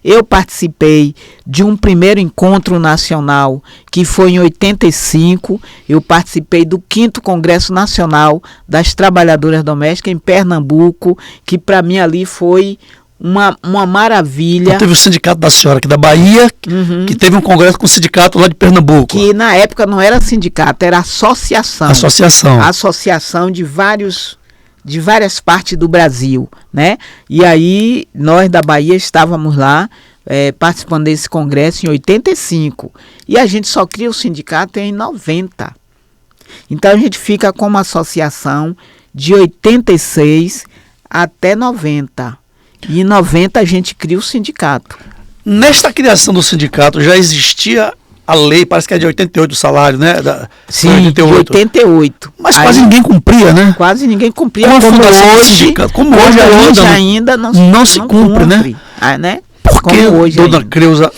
Eu participei de um primeiro encontro nacional, que foi em 85. Eu participei do 5º Congresso Nacional das Trabalhadoras Domésticas em Pernambuco, que para mim ali foi uma maravilha. Então, teve o sindicato da senhora aqui da Bahia, que teve um congresso com o sindicato lá de Pernambuco. Que na época não era sindicato, era associação. Associação de várias partes do Brasil, né? E aí nós da Bahia estávamos lá participando desse congresso em 85, e a gente só cria o sindicato em 90. Então a gente fica com uma associação de 86 até 90. E em 90 a gente cria o sindicato. Nesta criação do sindicato já existia a lei, parece que é de 88 o salário, né? Sim, 88. De 88. Mas aí, quase ninguém cumpria, né? Quase ninguém cumpria. Como hoje ainda não se cumpre, né? Né? Porque, dona Creuza,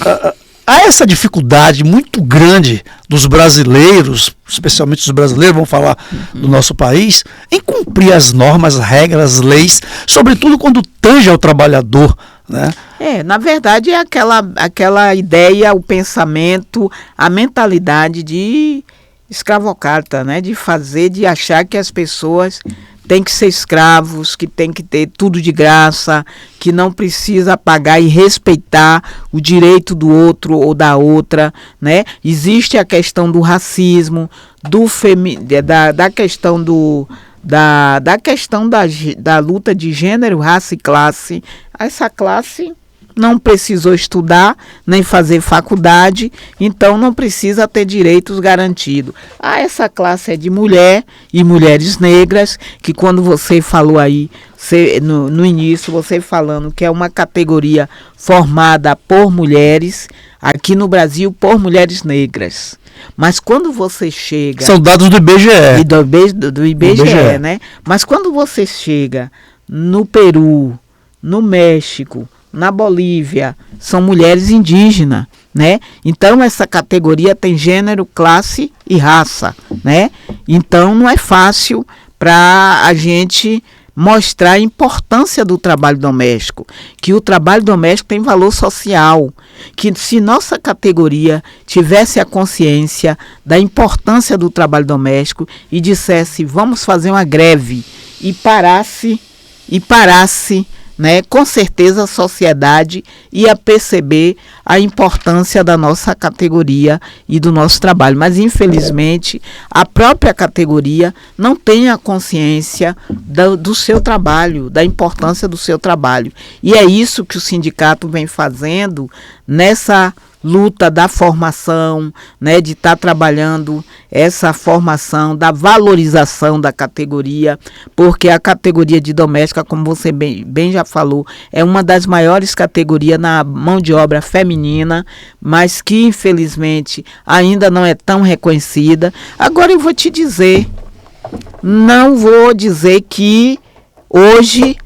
há essa dificuldade muito grande dos brasileiros, especialmente os brasileiros, vamos falar do nosso país, em cumprir as normas, as regras, as leis, sobretudo quando tange ao trabalhador, né? Na verdade é aquela ideia, o pensamento, a mentalidade de escravocrata, né? De achar que as pessoas têm que ser escravos, que tem que ter tudo de graça, que não precisa pagar e respeitar o direito do outro ou da outra, né? Existe a questão do racismo, da questão da luta de gênero, raça e classe. Essa classe não precisou estudar, nem fazer faculdade, então não precisa ter direitos garantidos. Essa classe é de mulher e mulheres negras, que quando você falou aí, no início, você falando que é uma categoria formada por mulheres, aqui no Brasil, por mulheres negras. Mas quando você chega... São dados do IBGE. Do IBGE, né? Mas quando você chega no Peru, no México, na Bolívia, são mulheres indígenas, né? Então essa categoria tem gênero, classe e raça, né? Então não é fácil para a gente mostrar a importância do trabalho doméstico, que o trabalho doméstico tem valor social, que se nossa categoria tivesse a consciência da importância do trabalho doméstico e dissesse vamos fazer uma greve e parasse, né, com certeza a sociedade ia perceber a importância da nossa categoria e do nosso trabalho. Mas, infelizmente, a própria categoria não tem a consciência do seu trabalho, da importância do seu trabalho. E é isso que o sindicato vem fazendo nessa luta da formação, né, de estar trabalhando essa formação, da valorização da categoria, porque a categoria de doméstica, como você bem já falou, é uma das maiores categorias na mão de obra feminina, mas que infelizmente ainda não é tão reconhecida. Agora eu vou te dizer, não vou dizer que hoje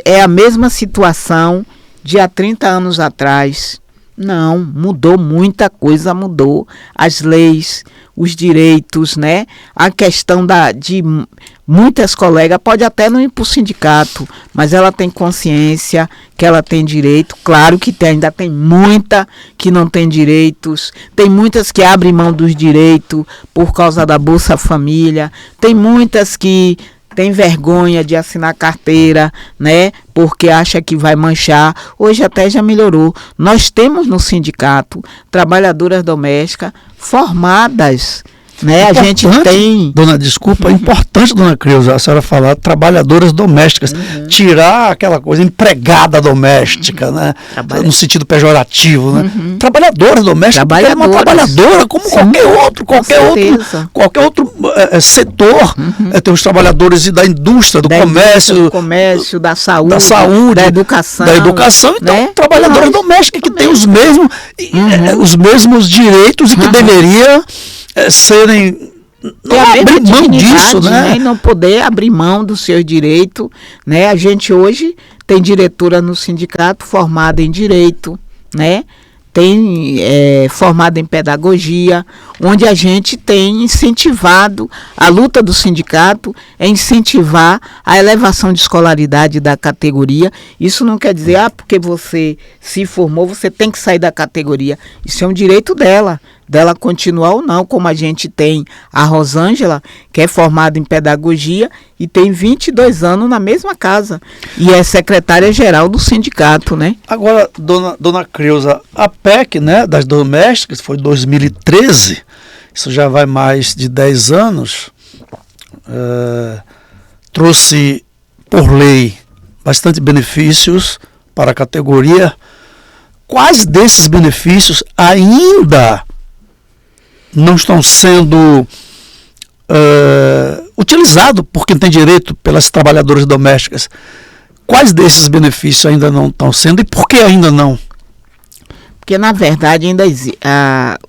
é a mesma situação de há 30 anos atrás. Não, mudou muita coisa, mudou as leis, os direitos, né? A questão de muitas colegas, pode até não ir para o sindicato, mas ela tem consciência que ela tem direito. Claro que ainda tem muita que não tem direitos, tem muitas que abrem mão dos direitos por causa da Bolsa Família, tem muitas que tem vergonha de assinar carteira, né? Porque acha que vai manchar. Hoje até já melhorou. Nós temos no sindicato trabalhadoras domésticas formadas, né? A gente tem... Dona, desculpa, é importante, dona Creuza, a senhora falar trabalhadoras domésticas, tirar aquela coisa empregada doméstica, né? No sentido pejorativo, né? Trabalhadoras domésticas, porque é uma trabalhadora como qualquer outro setor. Tem os trabalhadores da indústria, do comércio, da saúde, da educação. Então, né? trabalhadoras domésticas que têm os mesmos direitos e que deveria serem não abrir mão disso, né? E não poder abrir mão dos seus direitos, né? A gente hoje tem diretora no sindicato formada em direito, né? Tem formada em pedagogia, onde a gente tem incentivado, a luta do sindicato é incentivar a elevação de escolaridade da categoria. Isso não quer dizer, porque você se formou, você tem que sair da categoria. Isso é um direito dela continuar ou não, como a gente tem a Rosângela, que é formada em pedagogia e tem 22 anos na mesma casa e é secretária-geral do sindicato, né? Agora, dona Creuza, a PEC, né, das domésticas foi 2013, isso já vai mais de 10 anos, trouxe por lei bastante benefícios para a categoria. Quais desses benefícios ainda não estão sendo utilizados por quem tem direito, pelas trabalhadoras domésticas? Quais desses benefícios ainda não estão sendo e por que ainda não? Porque, na verdade, ainda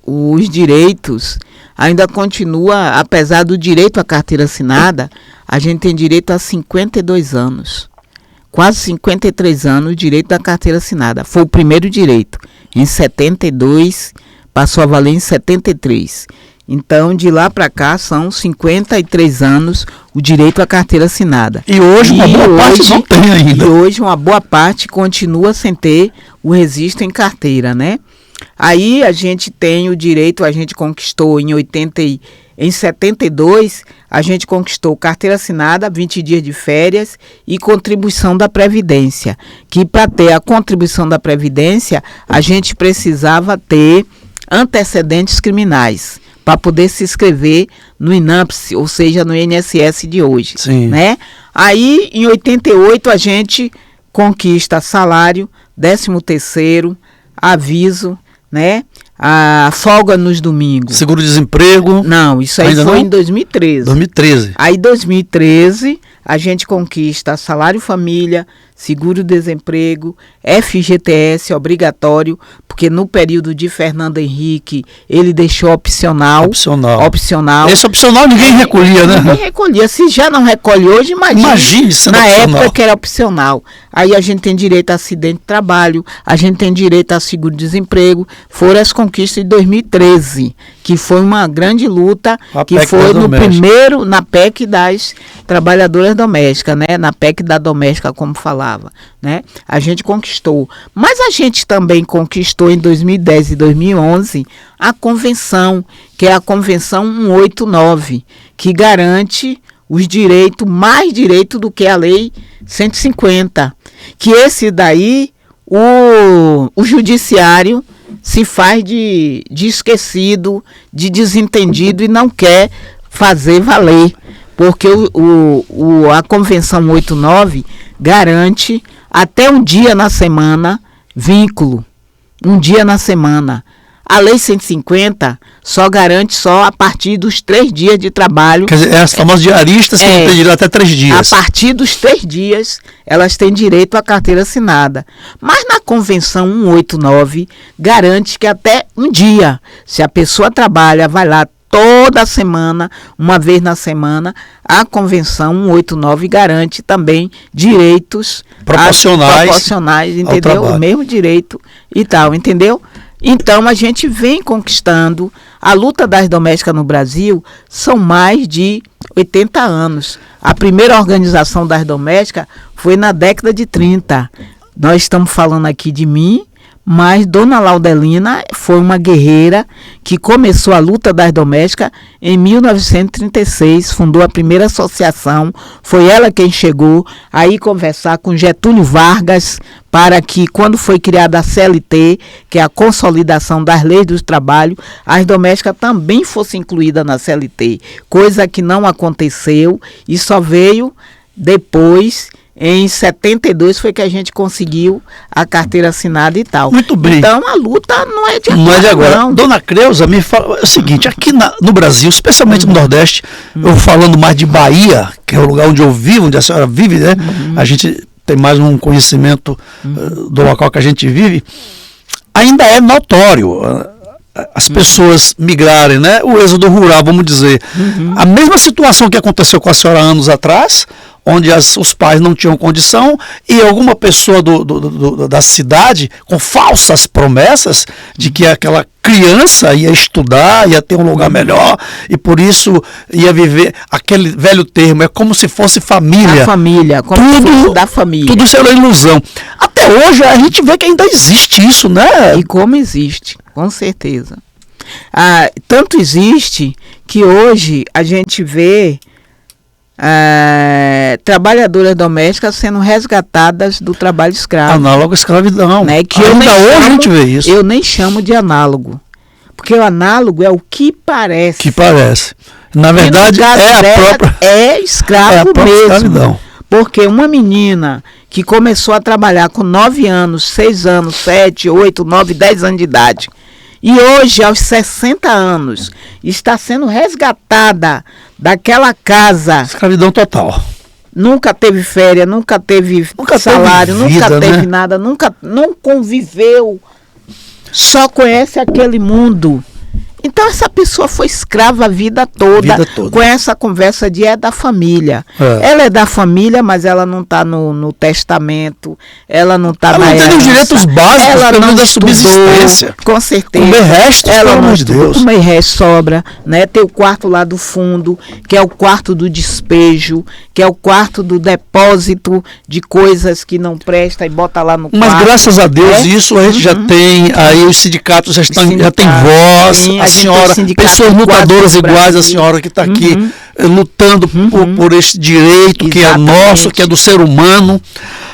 os direitos ainda continuam, apesar do direito à carteira assinada, a gente tem direito a 52 anos. Quase 53 anos, o direito da carteira assinada. Foi o primeiro direito. Em 72, passou a valer em 73. Então, de lá para cá, são 53 anos o direito à carteira assinada. E hoje uma boa parte não tem ainda. E hoje uma boa parte continua sem ter o registro em carteira, né? Aí a gente tem o direito, a gente conquistou em 72, a gente conquistou carteira assinada, 20 dias de férias e contribuição da Previdência. Que para ter a contribuição da Previdência, a gente precisava ter antecedentes criminais para poder se inscrever no INAMPS, ou seja, no INSS de hoje. Sim. Né? Aí, em 88, a gente conquista salário, 13º, aviso, né? A folga nos domingos. Seguro-desemprego? Não, isso aí foi em 2013. 2013. Aí, em 2013, a gente conquista salário família, seguro-desemprego, FGTS obrigatório, porque no período de Fernando Henrique ele deixou opcional. Esse opcional ninguém recolhia, né? Ninguém recolhia. Se já não recolhe hoje, imagine sendo na opcional. época que era opcional. Aí a gente tem direito a acidente de trabalho, a gente tem direito a seguro-desemprego. Foram as conquistas de 2013, que foi uma grande luta, que foi no primeiro, na PEC das trabalhadoras domésticas, né? Na PEC da doméstica, como falava, né? A gente conquistou. Mas a gente também conquistou em 2010 e 2011 a convenção, que é a Convenção 189, que garante os direitos, mais direito do que a Lei 150. Que esse daí, o judiciário se faz de esquecido, de desentendido e não quer fazer valer. Porque a Convenção 189 garante até um dia na semana vínculo. Um dia na semana. A Lei 150 só garante a partir dos 3 dias de trabalho. Quer dizer, as famosas diaristas que não têm direito até 3 dias. A partir dos 3 dias, elas têm direito à carteira assinada. Mas na Convenção 189, garante que até um dia, se a pessoa trabalha, vai lá toda semana, uma vez na semana, a Convenção 189 garante também direitos proporcionais, entendeu? O mesmo direito e tal, entendeu? Então, a gente vem conquistando. A luta das domésticas no Brasil são mais de 80 anos. A primeira organização das domésticas foi na década de 30. Nós estamos falando aqui de mim, mas Dona Laudelina foi uma guerreira que começou a luta das domésticas em 1936, fundou a primeira associação, foi ela quem chegou aí conversar com Getúlio Vargas para que, quando foi criada a CLT, que é a Consolidação das Leis do Trabalho, as domésticas também fossem incluídas na CLT, coisa que não aconteceu e só veio depois. Em 72 foi que a gente conseguiu a carteira assinada e tal. Muito bem. Então a luta não é de agora. Não é de agora. Não. Dona Creuza, me fala o seguinte, aqui no Brasil, especialmente no Nordeste, eu falando mais de Bahia, que é o lugar onde eu vivo, onde a senhora vive, né? A gente tem mais um conhecimento do local que a gente vive. Ainda é notório as pessoas migrarem, né? O êxodo rural, vamos dizer. A mesma situação que aconteceu com a senhora anos atrás, onde os pais não tinham condição e alguma pessoa da cidade, com falsas promessas de que aquela criança ia estudar, ia ter um lugar melhor e por isso ia viver aquele velho termo, é como se fosse família. A família, como se fosse da família. Tudo isso era ilusão. Até hoje a gente vê que ainda existe isso, né? E como existe, com certeza. Tanto existe que hoje a gente vê trabalhadoras domésticas sendo resgatadas do trabalho escravo. Análogo à escravidão. Né? Que ainda hoje a gente vê isso. Eu nem chamo de análogo. Porque o análogo é o que parece. Que parece. Na verdade, é escravo mesmo. Escravidão. Porque uma menina que começou a trabalhar com 9 anos, 6 anos, 7, 8, 9, 10 anos de idade, e hoje, aos 60 anos, está sendo resgatada daquela casa. Escravidão total. Nunca teve férias, nunca teve salário, teve vida, nunca teve né? nada, não conviveu, só conhece aquele mundo. Então essa pessoa foi escrava a vida toda. Com essa conversa de da família. Ela é da família, mas ela não está no testamento, ela não está na herança. Ela não tem os direitos básicos, ela não da subsistência. Com certeza. Comer resto, ela pelo amor de Deus. Comer resto sobra, né? Tem o quarto lá do fundo, que é o quarto do despejo, que é o quarto do depósito de coisas que não presta e bota lá no quarto. Mas graças a Deus isso a gente já tem, aí os sindicatos já tem voz, sim, a senhora, pessoas lutadoras iguais à senhora que está aqui lutando por esse direito. Exatamente. Que é nosso, que é do ser humano.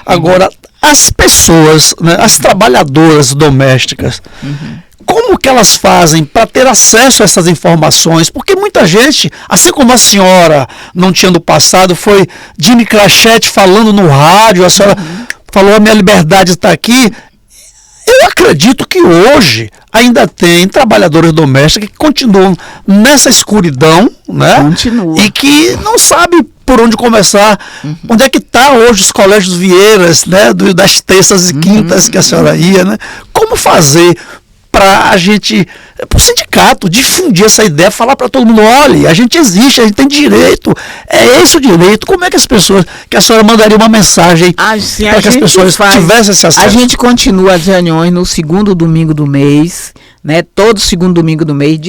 Agora, as pessoas, né, as trabalhadoras domésticas, como que elas fazem para ter acesso a essas informações? Porque muita gente, assim como a senhora não tinha no passado, foi Jimmy Crachete falando no rádio, a senhora falou, a minha liberdade está aqui. Eu eu acredito que hoje ainda tem trabalhadoras domésticas que continuam nessa escuridão, né? Continua. E que não sabe por onde começar. Onde é que está hoje os colégios Vieiras, né? Das terças e quintas que a senhora ia, né? Como fazer para a gente, para o sindicato, difundir essa ideia, falar para todo mundo, olha, a gente existe, a gente tem direito, é esse o direito. Como é que as pessoas, que a senhora mandaria uma mensagem para que as pessoas tivessem esse acesso? A gente continua as reuniões no segundo domingo do mês, né? Todo segundo domingo do mês,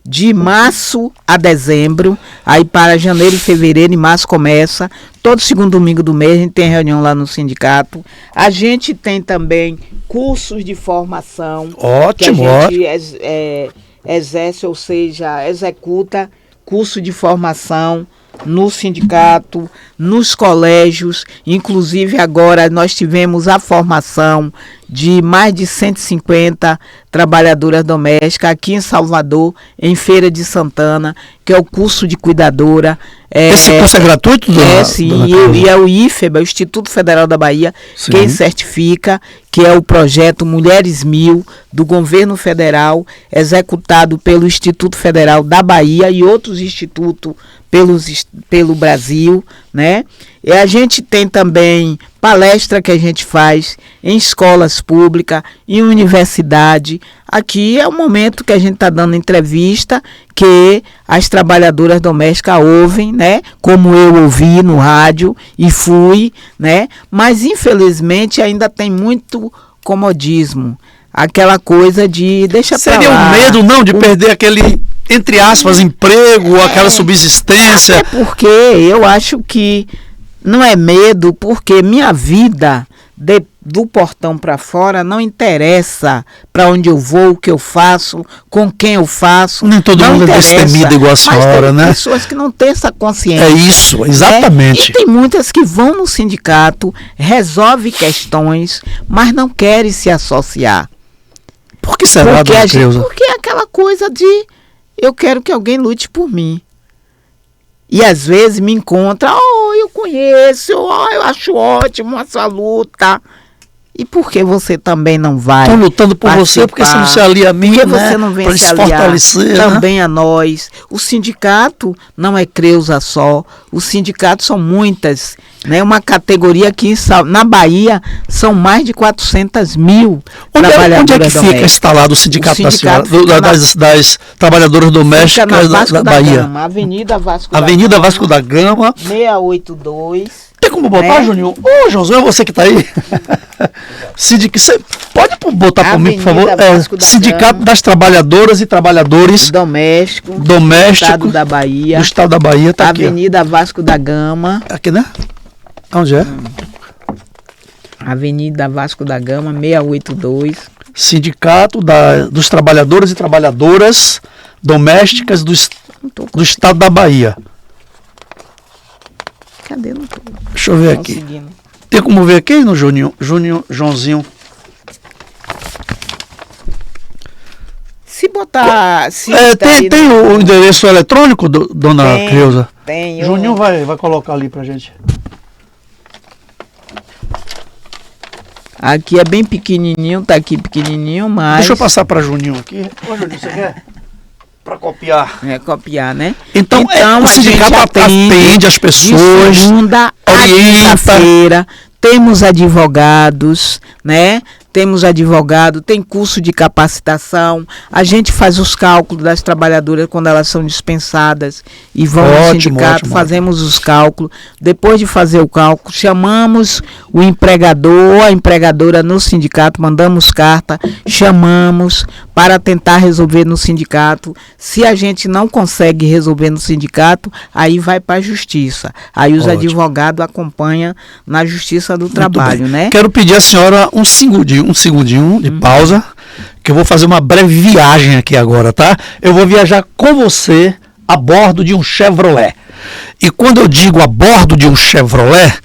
de março a dezembro, aí para janeiro, fevereiro e março começa. Todo segundo domingo do mês a gente tem reunião lá no sindicato. A gente tem também cursos de formação. Ótimo, que a gente exerce, ou seja, executa curso de formação no sindicato, nos colégios. Inclusive agora nós tivemos a formação de mais de 150 trabalhadoras domésticas aqui em Salvador, em Feira de Santana, que é o curso de cuidadora. Esse curso é gratuito? Sim, e é o IFEBA, o Instituto Federal da Bahia, sim, quem certifica, que é o projeto Mulheres 1000 do governo federal, executado pelo Instituto Federal da Bahia e outros institutos pelo Brasil, né? E a gente tem também palestra que a gente faz em escolas públicas, em universidade. Aqui é o momento que a gente está dando entrevista, que as trabalhadoras domésticas ouvem, né? Como eu ouvi no rádio e fui, né? Mas infelizmente ainda tem muito comodismo. Aquela coisa de deixa pra lá. Seria um medo, não, de perder aquele, entre aspas, emprego, aquela subsistência? Até porque eu acho que não é medo, porque minha vida do portão para fora não interessa para onde eu vou, o que eu faço, com quem eu faço. Nem todo mundo é destemido igual a senhora, né? Tem pessoas que não têm essa consciência. É isso, exatamente. E tem muitas que vão no sindicato, resolvem questões, mas não querem se associar. Por que será, dona Creuza? Porque é aquela coisa de eu quero que alguém lute por mim. E às vezes me encontra, eu conheço, eu acho ótimo a sua luta. E por que você também não vai? Estou lutando por você, porque você não se alia a mim, porque né? Você não vem para se aliar fortalecer, também, né? A nós. O sindicato não é Creuza só. Os sindicatos são muitas, né? Uma categoria aqui na Bahia são mais de 400 mil trabalhadoras onde é que domésticas. fica instalado o sindicato, da senhora, das trabalhadoras domésticas da Bahia? Gama, Avenida Vasco da Avenida Gama, Vasco da Gama. 682. Tem como botar, Juninho? Ô, Joãozinho, é você que está aí. Você pode botar para mim, por favor? Sindicato das Trabalhadoras e Trabalhadores Doméstico. Estado da Bahia. Do Estado da Bahia, tá aqui. Avenida Vasco da Gama. Aqui, né? Onde é? Avenida Vasco da Gama, 682. Sindicato dos Trabalhadores e Trabalhadoras Domésticas do Estado da Bahia. Cadê? Deixa eu ver aqui. Tem como ver aqui no Joãozinho? Se botar... tem o endereço eletrônico, dona Creuza? Tem. Juninho vai colocar ali pra gente. Aqui é bem pequenininho, tá aqui pequenininho, mas... Deixa eu passar para Juninho aqui. Ô, Juninho, você quer? Para copiar. Copiar, né? Então o sindicato atende as pessoas, de segunda a quinta-feira, temos advogados, né? Temos advogado, tem curso de capacitação, a gente faz os cálculos das trabalhadoras quando elas são dispensadas e vão ao sindicato, fazemos os cálculos. Depois de fazer o cálculo, chamamos o empregador, a empregadora no sindicato, mandamos carta, chamamos para tentar resolver no sindicato. Se a gente não consegue resolver no sindicato, aí vai para a justiça. Aí os advogados acompanham na Justiça do Trabalho, né? Quero pedir à senhora um segundinho de pausa, que eu vou fazer uma breve viagem aqui agora, tá? Eu vou viajar com você a bordo de um Chevrolet. E quando eu digo a bordo de um Chevrolet,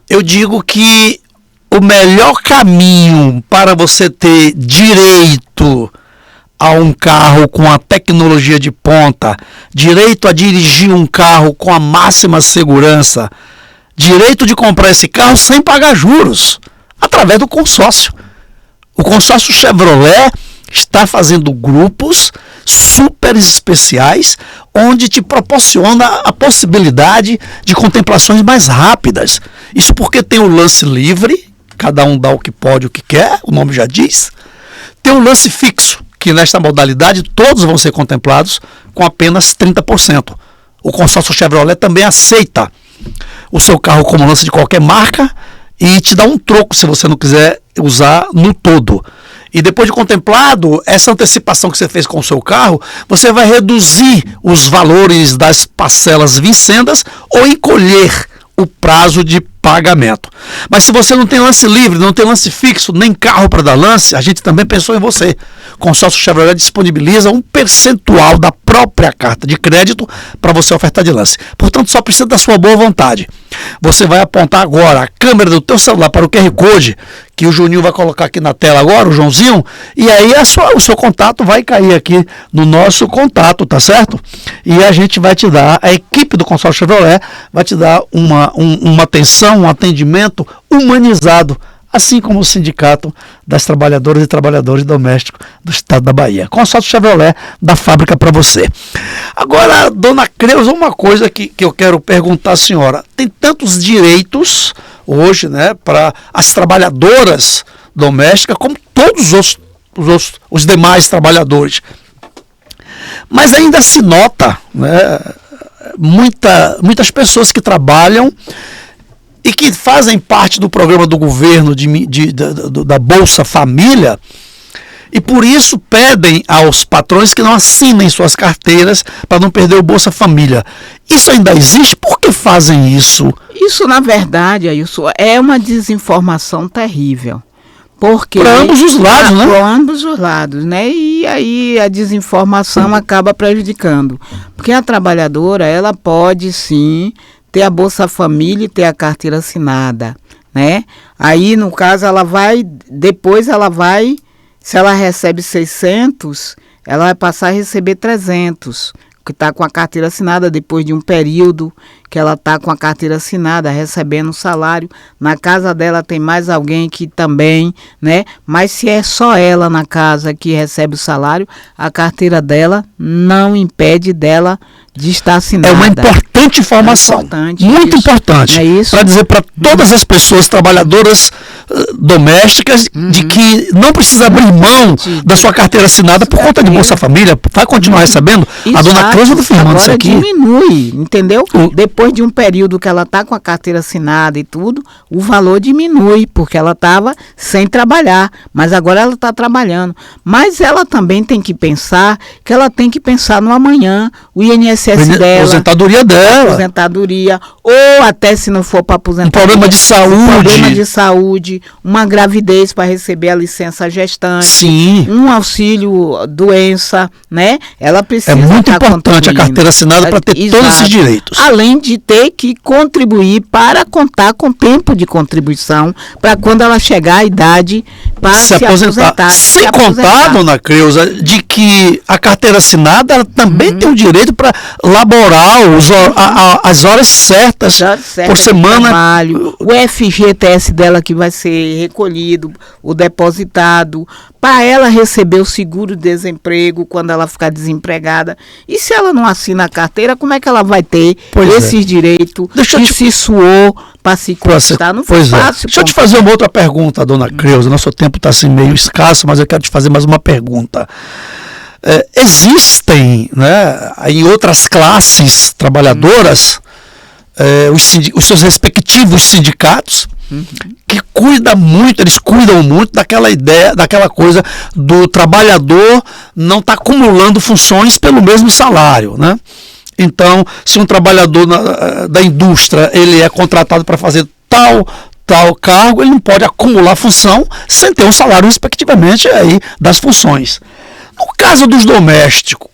eu digo que o melhor caminho para você ter direito a um carro com a tecnologia de ponta, direito a dirigir um carro com a máxima segurança, direito de comprar esse carro sem pagar juros, através do consórcio. O consórcio Chevrolet está fazendo grupos super especiais, onde te proporciona a possibilidade de contemplações mais rápidas. Isso porque tem o lance livre, cada um dá o que pode, o que quer, o nome já diz. Tem o lance fixo, que nesta modalidade todos vão ser contemplados com apenas 30%. O consórcio Chevrolet também aceita o seu carro como lance de qualquer marca e te dá um troco se você não quiser usar no todo. E depois de contemplado, essa antecipação que você fez com o seu carro, você vai reduzir os valores das parcelas vincendas ou encolher o prazo de pagamento. Mas se você não tem lance livre, não tem lance fixo, nem carro para dar lance, a gente também pensou em você. O consórcio Chevrolet disponibiliza um percentual da própria carta de crédito para você ofertar de lance. Portanto, só precisa da sua boa vontade. Você vai apontar agora a câmera do teu celular para o QR Code, que o Juninho vai colocar aqui na tela agora, o Joãozinho, e aí o seu contato vai cair aqui no nosso contato, tá certo? E a gente vai te dar, a equipe do consórcio Chevrolet vai te dar uma atenção, um atendimento humanizado, assim como o Sindicato das Trabalhadoras e Trabalhadores Domésticos do Estado da Bahia. Consórcio Chevrolet da fábrica para você. Agora, dona Creuza, uma coisa que eu quero perguntar à senhora. Tem tantos direitos hoje, né, para as trabalhadoras domésticas, como todos os demais trabalhadores. Mas ainda se nota, né, muitas pessoas que trabalham e que fazem parte do programa do governo da Bolsa Família, e por isso pedem aos patrões que não assinem suas carteiras para não perder o Bolsa Família. Isso ainda existe? Por que fazem isso? Isso, na verdade, isso é uma desinformação terrível. Porque para ambos os lados, né? Para ambos os lados, né? E aí a desinformação acaba prejudicando. Porque a trabalhadora, ela pode sim ter a Bolsa Família e ter a carteira assinada, né? Aí, no caso, se ela recebe 600, ela vai passar a receber 300, que está com a carteira assinada depois de um período que ela está com a carteira assinada, recebendo salário. Na casa dela tem mais alguém que também, né? Mas se é só ela na casa que recebe o salário, a carteira dela não impede dela de estar assinada. É uma importante informação, muito importante, para dizer para todas as pessoas trabalhadoras domésticas de que não precisa abrir mão da sua carteira assinada por conta de Bolsa Família, vai continuar recebendo. A dona Creuza está firmando isso aqui. Diminui, entendeu? Depois de um período que ela está com a carteira assinada e tudo, o valor diminui, porque ela estava sem trabalhar, mas agora ela está trabalhando. Mas ela também tem que pensar no amanhã, o INSS dela, aposentadoria, ou até se não for para aposentadoria, problema de saúde, uma gravidez para receber a licença gestante, sim, um auxílio doença, né? Ela precisa. É muito importante a carteira assinada para ter todos esses direitos. Além de ter que contribuir para contar com tempo de contribuição para quando ela chegar à idade para se aposentar. Sem contar, dona Creuza, de que a carteira assinada ela também tem o direito para laborar as horas certas por semana. Trabalho, o FGTS dela que vai ser recolhido, o depositado, para ela receber o seguro-desemprego quando ela ficar desempregada. E se ela não assina a carteira, como é que ela vai ter esses direitos que se suou para se conquistar? Não foi fácil. Deixa eu te fazer uma outra pergunta, dona Creuza. Nosso tempo está assim meio escasso, mas eu quero te fazer mais uma pergunta. Existem, né, em outras classes trabalhadoras os seus respectivos sindicatos que eles cuidam muito daquela ideia, daquela coisa do trabalhador não estar acumulando funções pelo mesmo salário, né? Então, se um trabalhador da indústria ele é contratado para fazer tal cargo, ele não pode acumular função sem ter um salário respectivamente aí das funções. No caso dos domésticos,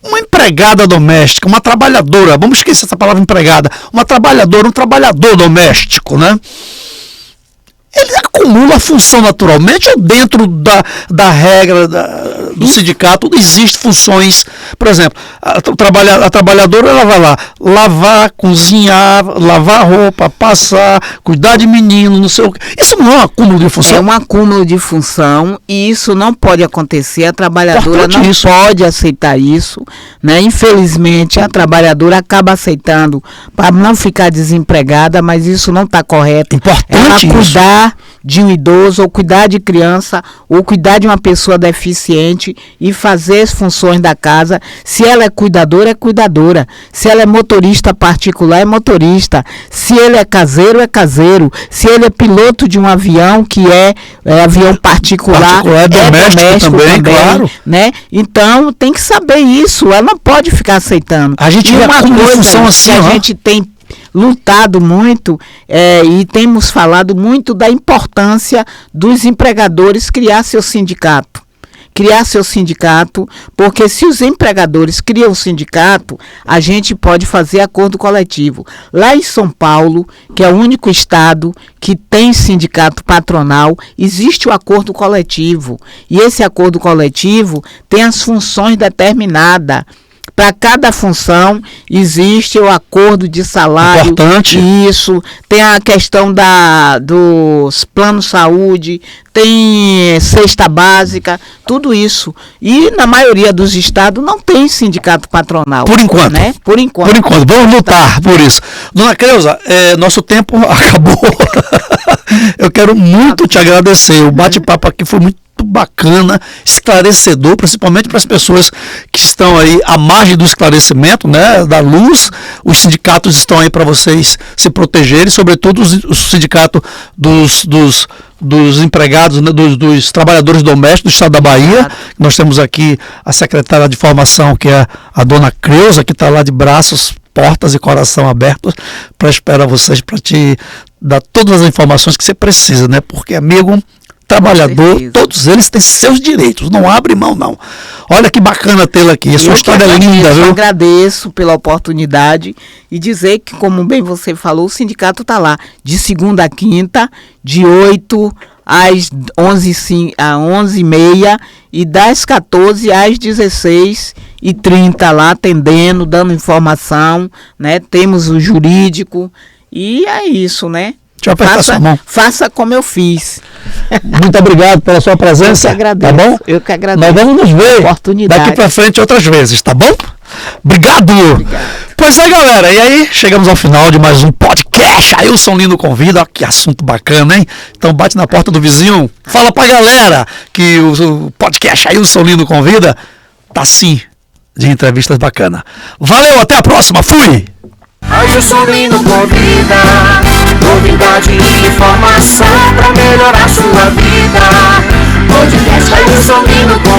uma empregada doméstica, uma trabalhadora, vamos esquecer essa palavra empregada, uma trabalhadora, um trabalhador doméstico, né? Ele acumula a função naturalmente ou dentro da regra do sindicato existem funções, por exemplo, a trabalhadora ela vai lá lavar, cozinhar, lavar roupa, passar, cuidar de menino, não sei o que. Isso não é um acúmulo de função? É um acúmulo de função e isso não pode acontecer, a trabalhadora não pode aceitar isso, né? Infelizmente a trabalhadora acaba aceitando para não ficar desempregada, mas isso não está correto. Importante ela cuidar de um idoso, ou cuidar de criança, ou cuidar de uma pessoa deficiente e fazer as funções da casa. Se ela é cuidadora, é cuidadora. Se ela é motorista particular, é motorista. Se ele é caseiro, é caseiro. Se ele é piloto de um avião, que é avião particular, é doméstico também, claro. Né? Então, tem que saber isso. Ela não pode ficar aceitando. A gente vê uma coisa assim, que a gente tem lutado muito e temos falado muito da importância dos empregadores criar seu sindicato. Porque se os empregadores criam o sindicato, a gente pode fazer acordo coletivo. Lá em São Paulo, que é o único estado que tem sindicato patronal, existe o acordo coletivo. E esse acordo coletivo tem as funções determinadas. Para cada função existe o acordo de salário. Importante. Isso. Tem a questão dos planos de saúde, tem cesta básica, tudo isso. E na maioria dos estados não tem sindicato patronal. Por enquanto. Né? Por enquanto. Vamos lutar por isso. Dona Creuza, nosso tempo acabou. Eu quero muito te agradecer. O bate-papo aqui foi muito bacana, esclarecedor, principalmente para as pessoas que estão aí à margem do esclarecimento, né, da luz. Os sindicatos estão aí para vocês se protegerem, sobretudo o sindicato dos empregados, né, dos trabalhadores domésticos do estado da Bahia. Nós temos aqui a secretária de formação, que é a dona Creuza, que está lá de braços, portas e coração abertos para esperar vocês, para te dar todas as informações que você precisa, né? Porque, amigo, trabalhador, todos eles têm seus direitos, não abre mão não. Olha que bacana tê-la aqui, a sua história é linda, viu? Eu agradeço pela oportunidade e dizer que, como bem você falou, o sindicato está lá de segunda a quinta, de 8 às 11h30 e das 14 às 16h30 lá atendendo, dando informação, né? Temos o jurídico e é isso, né? Faça como eu fiz. Muito obrigado pela sua presença. Eu que agradeço. Tá bom? Eu que agradeço. Nós vamos nos ver daqui para frente outras vezes, tá bom? Obrigado. Pois é, galera. E aí, chegamos ao final de mais um podcast. Ailson Lino convida. Olha que assunto bacana, hein? Então bate na porta do vizinho. Fala pra galera que o podcast Ailson Lino convida tá sim de entrevistas bacanas. Valeu, até a próxima. Fui! Ailson Lino convida, novidade e informação pra melhorar sua vida. Podcast Ailson Lino convida.